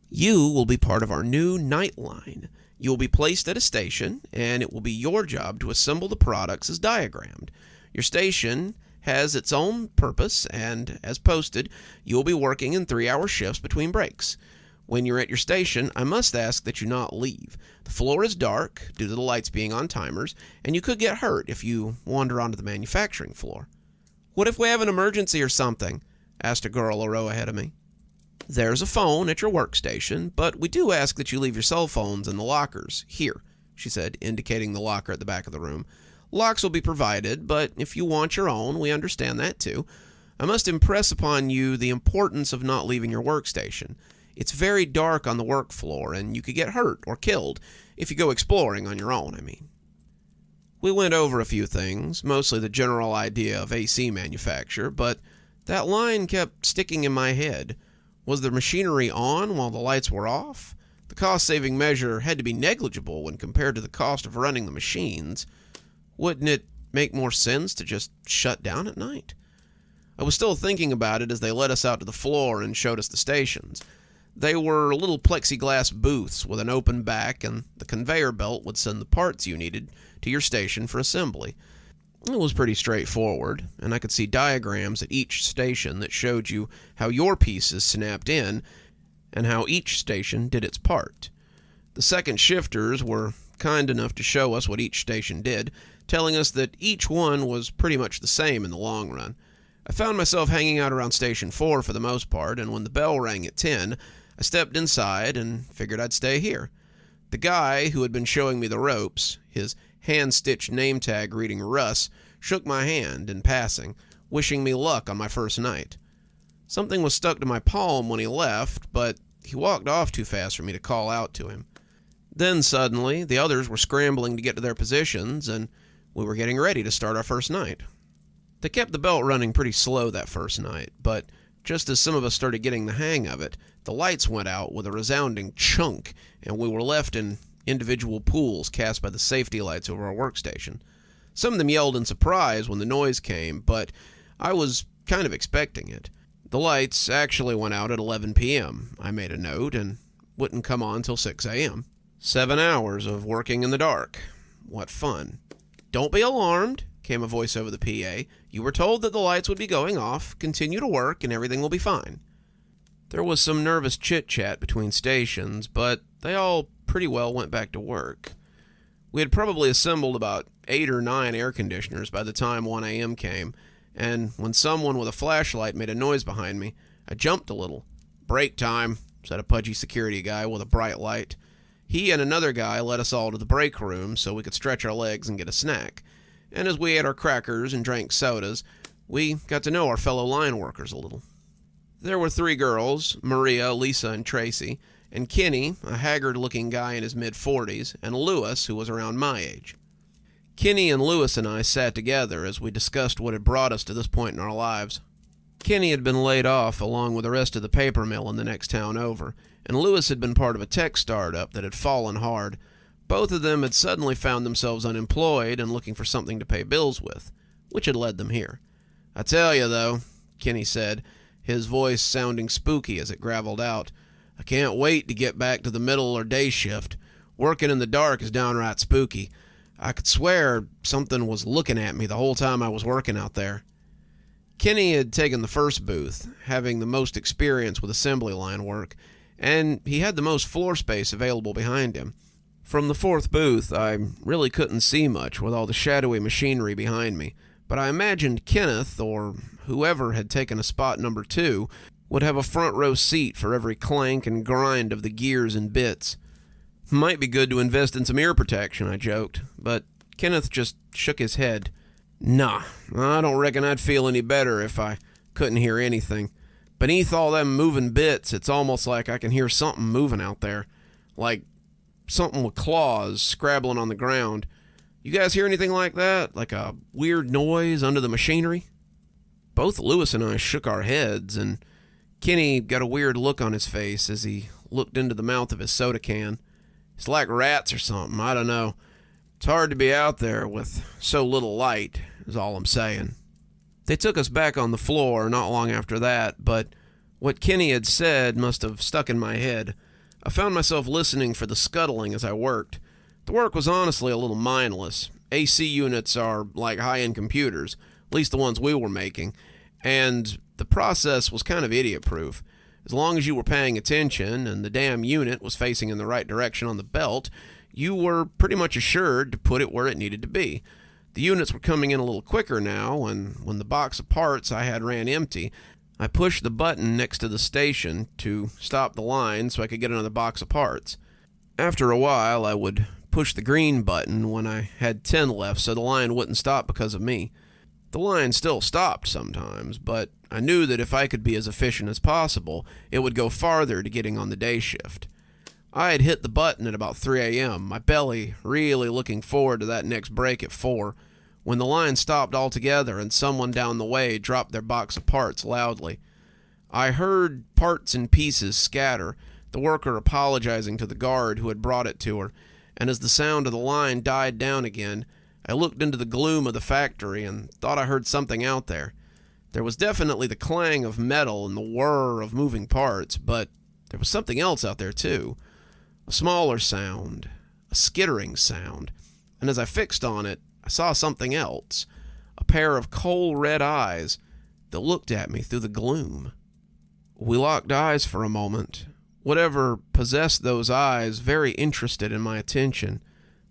You will be part of our new night line. You will be placed at a station, and it will be your job to assemble the products as diagrammed. Your station has its own purpose, and as posted, you will be working in 3-hour shifts between breaks. When you're at your station, I must ask that you not leave. The floor is dark, due to the lights being on timers, and you could get hurt if you wander onto the manufacturing floor." "What if we have an emergency or something?" asked a girl a row ahead of me. "There's a phone at your workstation, but we do ask that you leave your cell phones in the lockers. Here," she said, indicating the locker at the back of the room. "Locks will be provided, but if you want your own, we understand that too. I must impress upon you the importance of not leaving your workstation. It's very dark on the work floor, and you could get hurt or killed if you go exploring on your own, I mean." We went over a few things, mostly the general idea of AC manufacture, but that line kept sticking in my head. Was the machinery on while the lights were off? The cost-saving measure had to be negligible when compared to the cost of running the machines. Wouldn't it make more sense to just shut down at night? I was still thinking about it as they led us out to the floor and showed us the stations. They were little plexiglass booths with an open back, and the conveyor belt would send the parts you needed to your station for assembly. It was pretty straightforward, and I could see diagrams at each station that showed you how your pieces snapped in and how each station did its part. The second shifters were kind enough to show us what each station did, telling us that each one was pretty much the same in the long run. I found myself hanging out around Station 4 for the most part, and when the bell rang at 10, I stepped inside and figured I'd stay here. The guy who had been showing me the ropes, his hand-stitched name tag reading Russ, shook my hand in passing, wishing me luck on my first night. Something was stuck to my palm when he left, but he walked off too fast for me to call out to him. Then suddenly, the others were scrambling to get to their positions, and we were getting ready to start our first night. They kept the belt running pretty slow that first night, but just as some of us started getting the hang of it, the lights went out with a resounding chunk, and we were left in individual pools cast by the safety lights over our workstation. Some of them yelled in surprise when the noise came, but I was kind of expecting it. The lights actually went out at 11 p.m., I made a note, and wouldn't come on till 6 a.m. 7 hours of working in the dark. What fun. "Don't be alarmed," came a voice over the PA. "You were told that the lights would be going off. Continue to work, and everything will be fine." There was some nervous chit-chat between stations, but they all pretty well went back to work. We had probably assembled about 8 or 9 air conditioners by the time 1 a.m. came, and when someone with a flashlight made a noise behind me, I jumped a little. "Break time," said a pudgy security guy with a bright light. He and another guy led us all to the break room so we could stretch our legs and get a snack. And as we ate our crackers and drank sodas, we got to know our fellow line workers a little. There were 3 girls, Maria, Lisa, and Tracy, and Kenny, a haggard-looking guy in his mid-40s, and Lewis, who was around my age. Kenny and Lewis and I sat together as we discussed what had brought us to this point in our lives. Kenny had been laid off along with the rest of the paper mill in the next town over, and Lewis had been part of a tech startup that had fallen hard. Both of them had suddenly found themselves unemployed and looking for something to pay bills with, which had led them here. "I tell you, though," Kenny said, his voice sounding spooky as it graveled out, "I can't wait to get back to the middle or day shift. Working in the dark is downright spooky. I could swear something was looking at me the whole time I was working out there." Kenny had taken the first booth, having the most experience with assembly line work, and he had the most floor space available behind him. From the 4th booth, I really couldn't see much with all the shadowy machinery behind me, but I imagined Kenneth, or whoever had taken a spot number 2, would have a front row seat for every clank and grind of the gears and bits. "Might be good to invest in some ear protection," I joked, but Kenneth just shook his head. "Nah, I don't reckon I'd feel any better if I couldn't hear anything. Beneath all them moving bits, it's almost like I can hear something moving out there, like something with claws scrabbling on the ground. You guys hear anything like that? Like a weird noise under the machinery?" Both Lewis and I shook our heads, and Kenny got a weird look on his face as he looked into the mouth of his soda can. "It's like rats or something, I don't know. It's hard to be out there with so little light, is all I'm saying." They took us back on the floor not long after that, but what Kenny had said must have stuck in my head. I found myself listening for the scuttling as I worked. The work was honestly a little mindless. AC units are like high-end computers, at least the ones we were making, and the process was kind of idiot-proof. As long as you were paying attention and the damn unit was facing in the right direction on the belt, you were pretty much assured to put it where it needed to be. The units were coming in a little quicker now, and when the box of parts I had ran empty, I pushed the button next to the station to stop the line so I could get another box of parts. After a while, I would push the green button when I had 10 left so the line wouldn't stop because of me. The line still stopped sometimes, but I knew that if I could be as efficient as possible, it would go farther to getting on the day shift. I had hit the button at about 3 a.m., my belly really looking forward to that next break at 4, when the line stopped altogether and someone down the way dropped their box of parts loudly. I heard parts and pieces scatter, the worker apologizing to the guard who had brought it to her, and as the sound of the line died down again, I looked into the gloom of the factory and thought I heard something out there. There was definitely the clang of metal and the whir of moving parts, but there was something else out there too. A smaller sound, a skittering sound, and as I fixed on it, I saw something else, a pair of coal red eyes that looked at me through the gloom. We locked eyes for a moment. Whatever possessed those eyes very interested in my attention,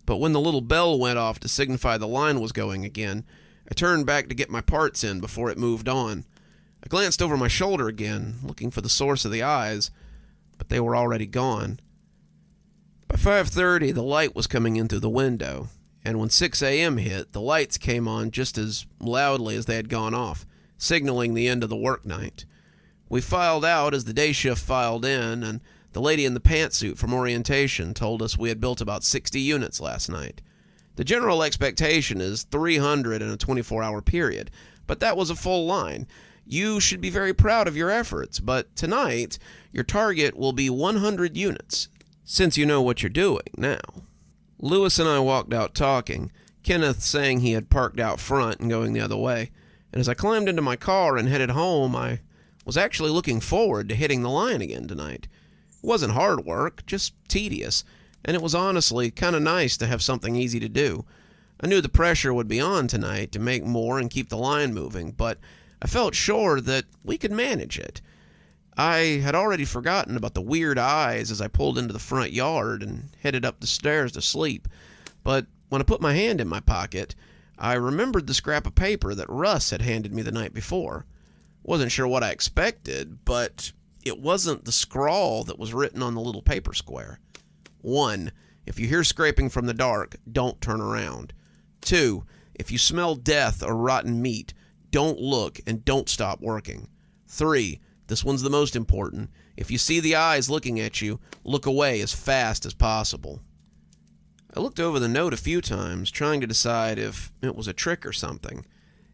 but when the little bell went off to signify the line was going again, I turned back to get my parts in before it moved on. I glanced over my shoulder again, looking for the source of the eyes, but they were already gone. By 5:30, the light was coming in through the window, and when 6 a.m. hit, the lights came on just as loudly as they had gone off, signaling the end of the work night. We filed out as the day shift filed in, and the lady in the pantsuit from orientation told us we had built about 60 units last night. The general expectation is 300 in a 24-hour period, but that was a full line. You should be very proud of your efforts, but tonight, your target will be 100 units, since you know what you're doing now. Lewis and I walked out talking, Kenneth saying he had parked out front and going the other way, and as I climbed into my car and headed home, I was actually looking forward to hitting the line again tonight. It wasn't hard work, just tedious, and it was honestly kind of nice to have something easy to do. I knew the pressure would be on tonight to make more and keep the line moving, but I felt sure that we could manage it. I had already forgotten about the weird eyes as I pulled into the front yard and headed up the stairs to sleep, but when I put my hand in my pocket, I remembered the scrap of paper that Russ had handed me the night before. Wasn't sure what I expected, but it wasn't the scrawl that was written on the little paper square. 1. If you hear scraping from the dark, don't turn around. 2. If you smell death or rotten meat, don't look and don't stop working. 3. This one's the most important. If you see the eyes looking at you, look away as fast as possible. I looked over the note a few times, trying to decide if it was a trick or something.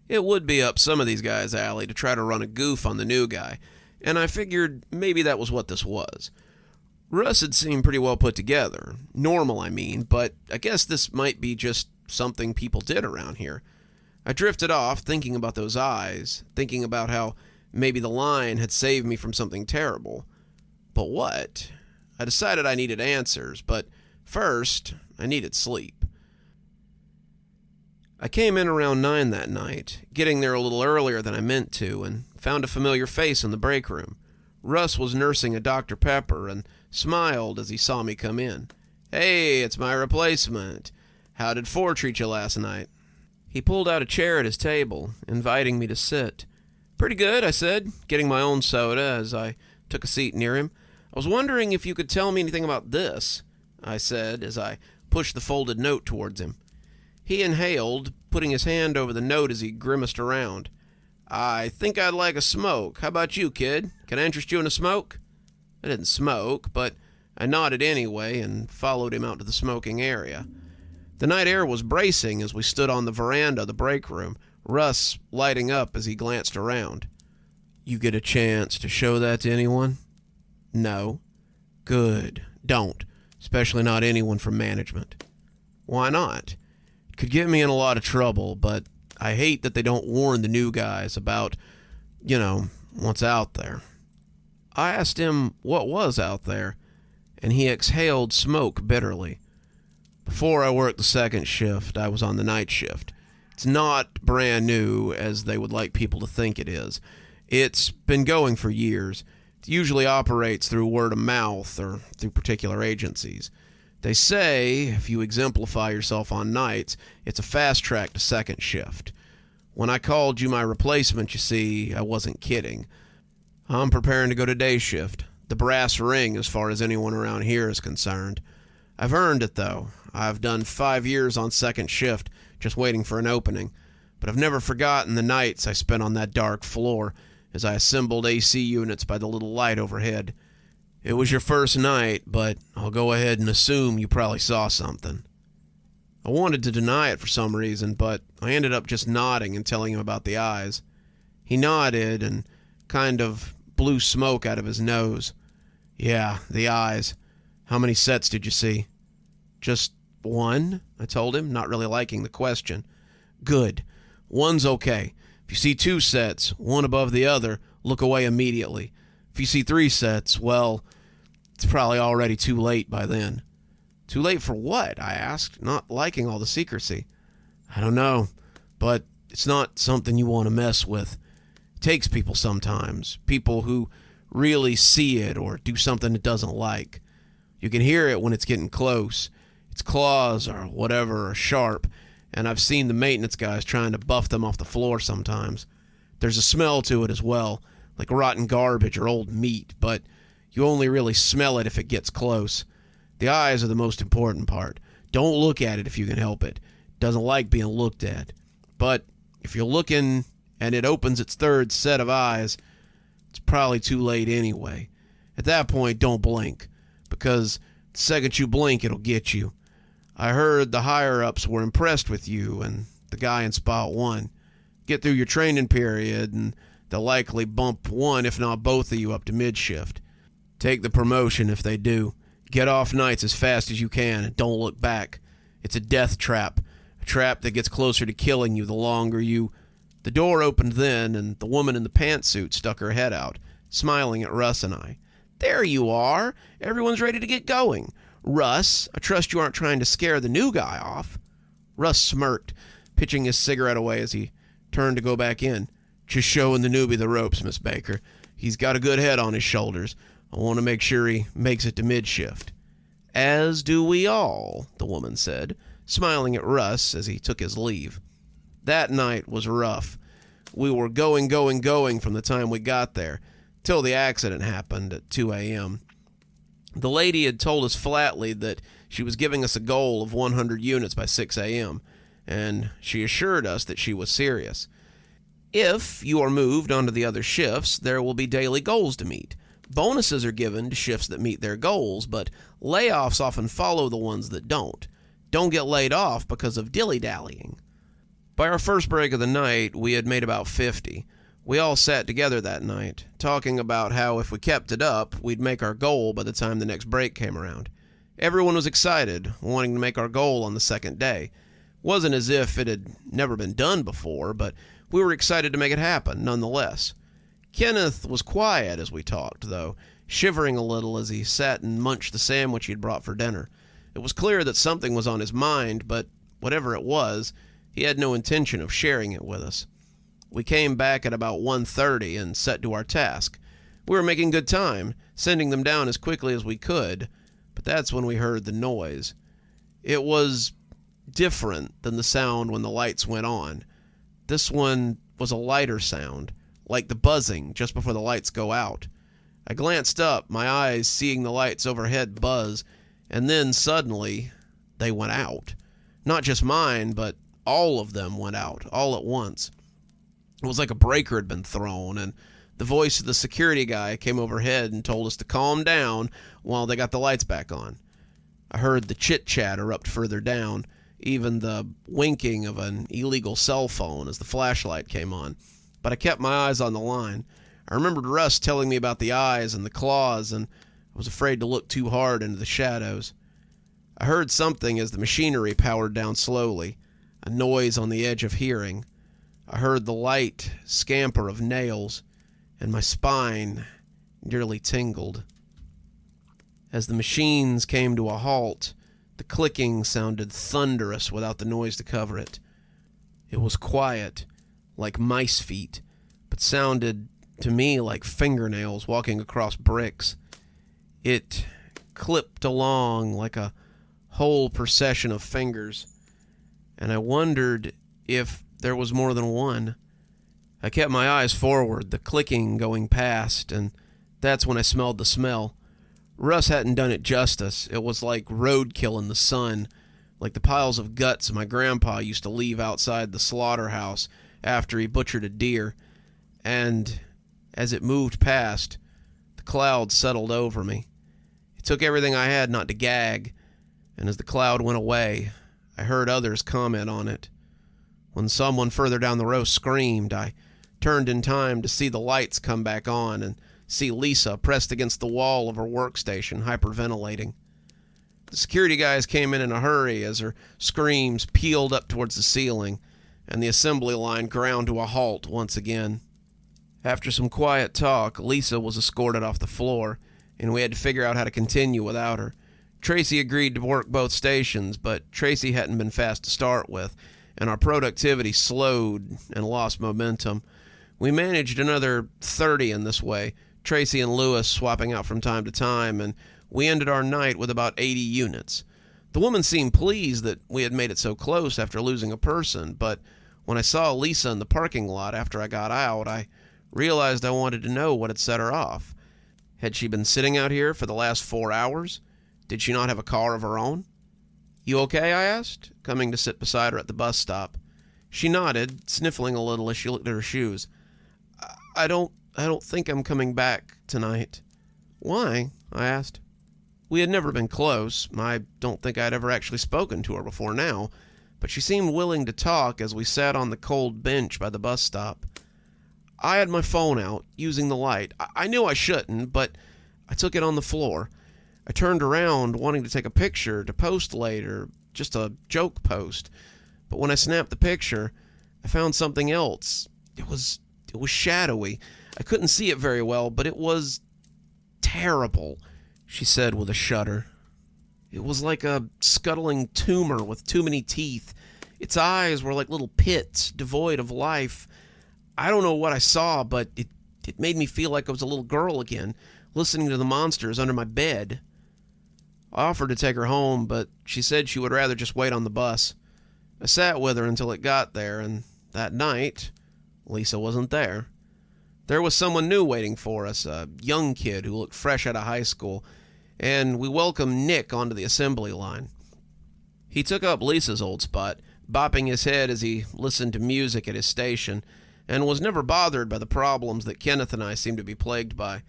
It would be up some of these guys' alley to try to run a goof on the new guy, and I figured maybe that was what this was. Russ had seemed pretty well put together. Normal, I mean, but I guess this might be just something people did around here. I drifted off, thinking about those eyes, thinking about how maybe the line had saved me from something terrible. But what? I decided I needed answers, but first, I needed sleep. I came in around 9 that night, getting there a little earlier than I meant to, and found a familiar face in the break room. Russ was nursing a Dr. Pepper and smiled as he saw me come in. "Hey, it's my replacement. How did 4 treat you last night?" He pulled out a chair at his table, inviting me to sit. "Pretty good," I said, getting my own soda as I took a seat near him. "I was wondering if you could tell me anything about this," I said as I pushed the folded note towards him. He inhaled, putting his hand over the note as he grimaced around. "I think I'd like a smoke. How about you, kid? Can I interest you in a smoke?" I didn't smoke, but I nodded anyway and followed him out to the smoking area. The night air was bracing as we stood on the veranda of the break room, Russ lighting up as he glanced around. "You get a chance to show that to anyone?" "No." "Good. Don't. Especially not anyone from management." "Why not?" "It could get me in a lot of trouble, but I hate that they don't warn the new guys about, what's out there." I asked him what was out there, and he exhaled smoke bitterly. "Before I worked the second shift, I was on the night shift. It's not brand new, as they would like people to think it is. It's been going for years. It usually operates through word of mouth or through particular agencies. They say if you exemplify yourself on nights, it's a fast track to second shift. When I called you my replacement, you see, I wasn't kidding. I'm preparing to go to day shift. The brass ring as far as anyone around here is concerned. I've earned it, though. I've done 5 years on second shift, just waiting for an opening. But I've never forgotten the nights I spent on that dark floor as I assembled AC units by the little light overhead. It was your first night, but I'll go ahead and assume you probably saw something. I wanted to deny it for some reason, but I ended up just nodding and telling him about the eyes. He nodded and kind of blew smoke out of his nose. Yeah, the eyes. How many sets did you see? Just one, I told him, not really liking the question. Good. One's okay. If you see 2 sets, one above the other, look away immediately. If you see 3 sets, well, it's probably already too late by then. Too late for what? I asked, not liking all the secrecy. I don't know, but it's not something you want to mess with. It takes people sometimes, people who really see it or do something it doesn't like. You can hear it when it's getting close. Its claws or whatever are sharp, and I've seen the maintenance guys trying to buff them off the floor sometimes. There's a smell to it as well, like rotten garbage or old meat, but you only really smell it if it gets close. The eyes are the most important part. Don't look at it if you can help it. It doesn't like being looked at. But if you're looking and it opens its 3rd set of eyes, it's probably too late anyway. At that point, don't blink, because the second you blink, it'll get you. I heard the higher-ups were impressed with you and the guy in Spot 1. Get through your training period, and they'll likely bump one, if not both of you, up to mid-shift. Take the promotion if they do. Get off nights as fast as you can, and don't look back. It's a death trap, a trap that gets closer to killing you the longer you... The door opened then, and the woman in the pantsuit stuck her head out, smiling at Russ and I. There you are. Everyone's ready to get going. Russ, I trust you aren't trying to scare the new guy off. Russ smirked, pitching his cigarette away as he turned to go back in. Just showing the newbie the ropes, Miss Baker. He's got a good head on his shoulders. I want to make sure he makes it to mid-shift. As do we all, the woman said, smiling at Russ as he took his leave. That night was rough. We were going from the time we got there, till the accident happened at 2 a.m. The lady had told us flatly that she was giving us a goal of 100 units by 6 a.m., and she assured us that she was serious. If you are moved onto the other shifts, there will be daily goals to meet. Bonuses are given to shifts that meet their goals, but layoffs often follow the ones that don't. Don't get laid off because of dilly-dallying. By our first break of the night, we had made about 50. We all sat together that night, talking about how if we kept it up, we'd make our goal by the time the next break came around. Everyone was excited, wanting to make our goal on the second day. Wasn't as if it had never been done before, but we were excited to make it happen, nonetheless. Kenneth was quiet as we talked, though, shivering a little as he sat and munched the sandwich he'd brought for dinner. It was clear that something was on his mind, but whatever it was, he had no intention of sharing it with us. We came back at about 1:30 and set to our task. We were making good time, sending them down as quickly as we could, but that's when we heard the noise. It was different than the sound when the lights went on. This one was a lighter sound, like the buzzing just before the lights go out. I glanced up, my eyes seeing the lights overhead buzz, and then suddenly they went out. Not just mine, but all of them went out, all at once. It was like a breaker had been thrown, and the voice of the security guy came overhead and told us to calm down while they got the lights back on. I heard the chit-chat erupt further down, even the winking of an illegal cell phone as the flashlight came on. But I kept my eyes on the line. I remembered Russ telling me about the eyes and the claws, and I was afraid to look too hard into the shadows. I heard something as the machinery powered down slowly, a noise on the edge of hearing. I heard the light scamper of nails, and my spine nearly tingled. As the machines came to a halt, the clicking sounded thunderous without the noise to cover it. It was quiet, like mice feet, but sounded to me like fingernails walking across bricks. It clipped along like a whole procession of fingers, and I wondered if there was more than one. I kept my eyes forward, the clicking going past, and that's when I smelled the smell. Russ hadn't done it justice. It was like roadkill in the sun, like the piles of guts my grandpa used to leave outside the slaughterhouse after he butchered a deer. And as it moved past, the cloud settled over me. It took everything I had not to gag, and as the cloud went away, I heard others comment on it. When someone further down the row screamed, I turned in time to see the lights come back on and see Lisa pressed against the wall of her workstation, hyperventilating. The security guys came in a hurry as her screams peeled up towards the ceiling, and the assembly line ground to a halt once again. After some quiet talk, Lisa was escorted off the floor, and we had to figure out how to continue without her. Tracy agreed to work both stations, but Tracy hadn't been fast to start with, and our productivity slowed and lost momentum. We managed another 30 in this way, Tracy and Lewis swapping out from time to time, and we ended our night with about 80 units. The woman seemed pleased that we had made it so close after losing a person, but when I saw Lisa in the parking lot after I got out, I realized I wanted to know what had set her off. Had she been sitting out here for the last 4 hours? Did she not have a car of her own? "You okay?" I asked, coming to sit beside her at the bus stop. She nodded, sniffling a little as she looked at her shoes. I don't think I'm coming back tonight." "Why?" I asked. We had never been close. I don't think I'd ever actually spoken to her before now, but she seemed willing to talk as we sat on the cold bench by the bus stop. I had my phone out, using the light. I knew I shouldn't, but I took it on the floor. I turned around, wanting to take a picture to post later, just a joke post. But when I snapped the picture, I found something else. It was shadowy. I couldn't see it very well, but it was terrible, she said with a shudder. It was like a scuttling tumor with too many teeth. Its eyes were like little pits, devoid of life. I don't know what I saw, but it made me feel like I was a little girl again, listening to the monsters under my bed. I offered to take her home, but she said she would rather just wait on the bus. I sat with her until it got there, and that night, Lisa wasn't there. There was someone new waiting for us, a young kid who looked fresh out of high school, and we welcomed Nick onto the assembly line. He took up Lisa's old spot, bopping his head as he listened to music at his station, and was never bothered by the problems that Kenneth and I seemed to be plagued by.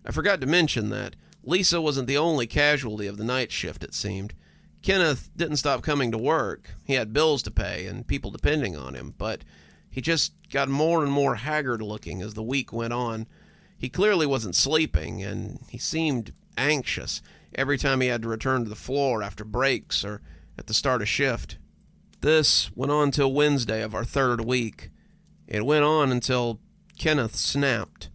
I forgot to mention that Lisa wasn't the only casualty of the night shift, it seemed. Kenneth didn't stop coming to work. He had bills to pay and people depending on him, but he just got more and more haggard looking as the week went on. He clearly wasn't sleeping, and he seemed anxious every time he had to return to the floor after breaks or at the start of shift. This went on till Wednesday of our third week. It went on until Kenneth snapped.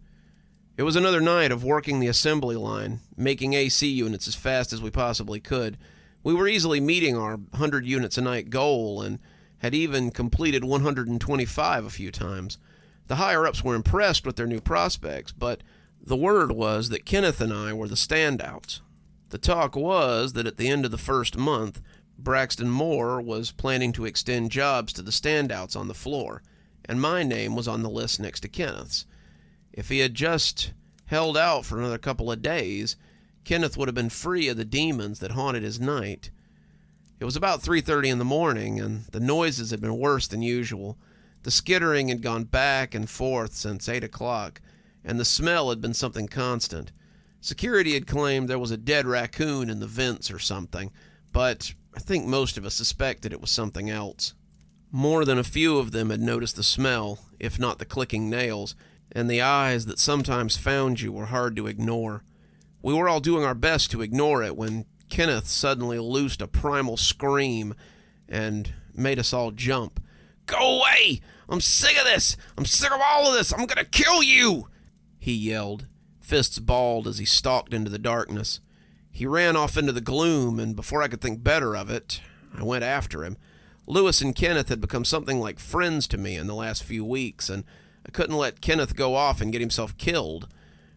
It was another night of working the assembly line, making AC units as fast as we possibly could. We were easily meeting our 100 units a night goal and had even completed 125 a few times. The higher-ups were impressed with their new prospects, but the word was that Kenneth and I were the standouts. The talk was that at the end of the first month, Braxton Moore was planning to extend jobs to the standouts on the floor, and my name was on the list next to Kenneth's. If he had just held out for another couple of days, Kenneth would have been free of the demons that haunted his night. It was about 3:30 in the morning, and the noises had been worse than usual. The skittering had gone back and forth since 8 o'clock, and the smell had been something constant. Security had claimed there was a dead raccoon in the vents or something, but I think most of us suspected it was something else. More than a few of them had noticed the smell, if not the clicking nails, and the eyes that sometimes found you were hard to ignore. We were all doing our best to ignore it when Kenneth suddenly loosed a primal scream and made us all jump. "Go away! I'm sick of this! I'm sick of all of this! I'm gonna kill you!" he yelled, fists balled as he stalked into the darkness. He ran off into the gloom, and before I could think better of it, I went after him. Lewis and Kenneth had become something like friends to me in the last few weeks, and I couldn't let Kenneth go off and get himself killed.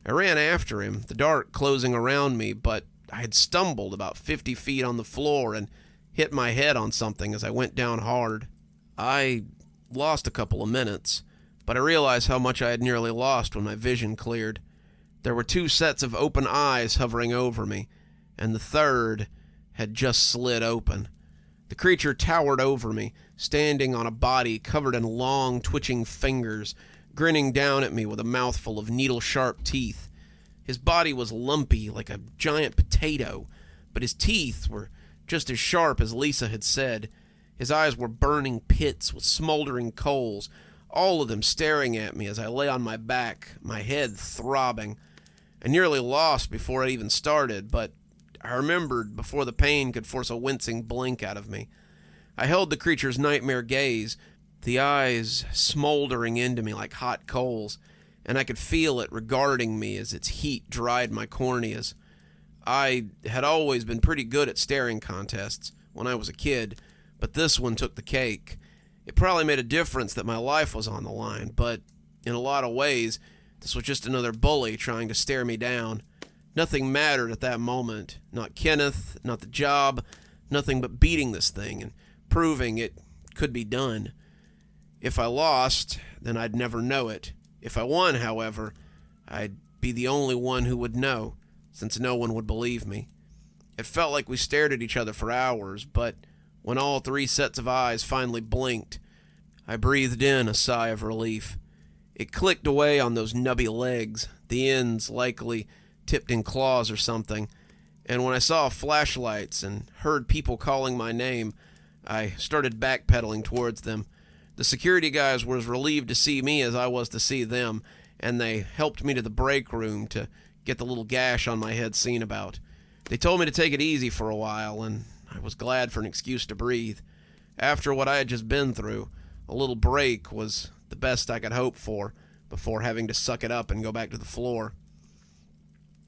I ran after him, the dark closing around me, but I had stumbled about 50 feet on the floor and hit my head on something as I went down hard. I lost a couple of minutes, but I realized how much I had nearly lost when my vision cleared. There were 2 sets of open eyes hovering over me, and the third had just slid open. The creature towered over me, standing on a body covered in long, twitching fingers, grinning down at me with a mouthful of needle-sharp teeth. His body was lumpy like a giant potato, but his teeth were just as sharp as Lisa had said. His eyes were burning pits with smoldering coals, all of them staring at me as I lay on my back, my head throbbing. I nearly lost before it even started, but I remembered before the pain could force a wincing blink out of me. I held the creature's nightmare gaze, the eyes smoldering into me like hot coals, and I could feel it regarding me as its heat dried my corneas. I had always been pretty good at staring contests when I was a kid, but this one took the cake. It probably made a difference that my life was on the line, but in a lot of ways, this was just another bully trying to stare me down. Nothing mattered at that moment. Not Kenneth, not the job, nothing but beating this thing and proving it could be done. If I lost, then I'd never know it. If I won, however, I'd be the only one who would know, since no one would believe me. It felt like we stared at each other for hours, but when all 3 sets of eyes finally blinked, I breathed in a sigh of relief. It clicked away on those nubby legs, the ends likely tipped in claws or something, and when I saw flashlights and heard people calling my name, I started backpedaling towards them. The security guys were as relieved to see me as I was to see them, and they helped me to the break room to get the little gash on my head seen about. They told me to take it easy for a while, and I was glad for an excuse to breathe. After what I had just been through, a little break was the best I could hope for before having to suck it up and go back to the floor.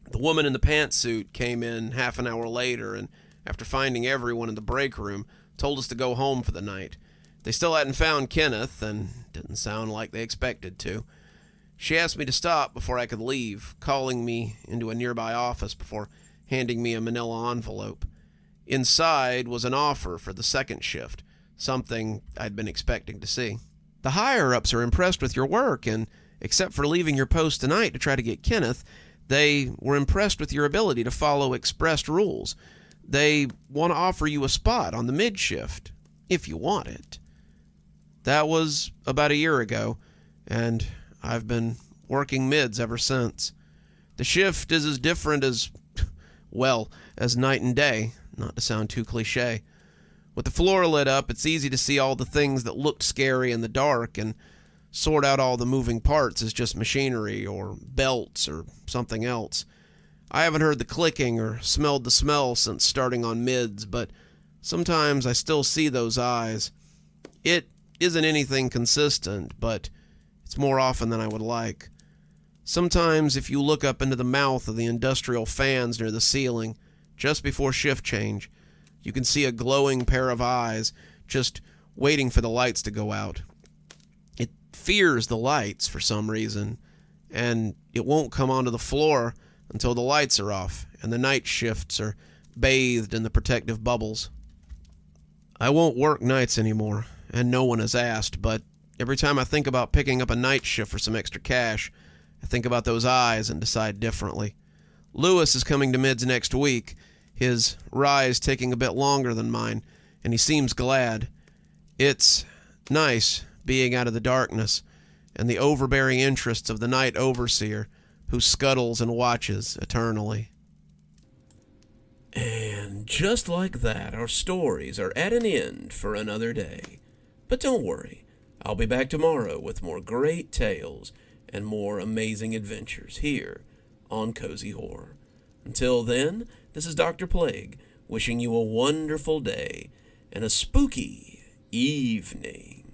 The woman in the pantsuit came in half an hour later, and after finding everyone in the break room, told us to go home for the night. They still hadn't found Kenneth, and didn't sound like they expected to. She asked me to stop before I could leave, calling me into a nearby office before handing me a manila envelope. Inside was an offer for the second shift, something I'd been expecting to see. The higher-ups are impressed with your work, and except for leaving your post tonight to try to get Kenneth, they were impressed with your ability to follow expressed rules. They want to offer you a spot on the mid-shift, if you want it. That was about a year ago, and I've been working mids ever since. The shift is as different as, well, as night and day, not to sound too cliche. With the floor lit up, it's easy to see all the things that looked scary in the dark and sort out all the moving parts as just machinery or belts or something else. I haven't heard the clicking or smelled the smell since starting on mids, but sometimes I still see those eyes. It isn't anything consistent, but it's more often than I would like. Sometimes if you look up into the mouth of the industrial fans near the ceiling, just before shift change, you can see a glowing pair of eyes just waiting for the lights to go out. It fears the lights for some reason, and it won't come onto the floor until the lights are off and the night shifts are bathed in the protective bubbles. I won't work nights anymore, and no one has asked, but every time I think about picking up a night shift for some extra cash, I think about those eyes and decide differently. Lewis is coming to mids next week, his rise taking a bit longer than mine, and he seems glad. It's nice being out of the darkness and the overbearing interests of the night overseer who scuttles and watches eternally. And just like that, our stories are at an end for another day. But don't worry, I'll be back tomorrow with more great tales and more amazing adventures here on Cozy Horror. Until then, this is Dr. Plague, wishing you a wonderful day and a spooky evening.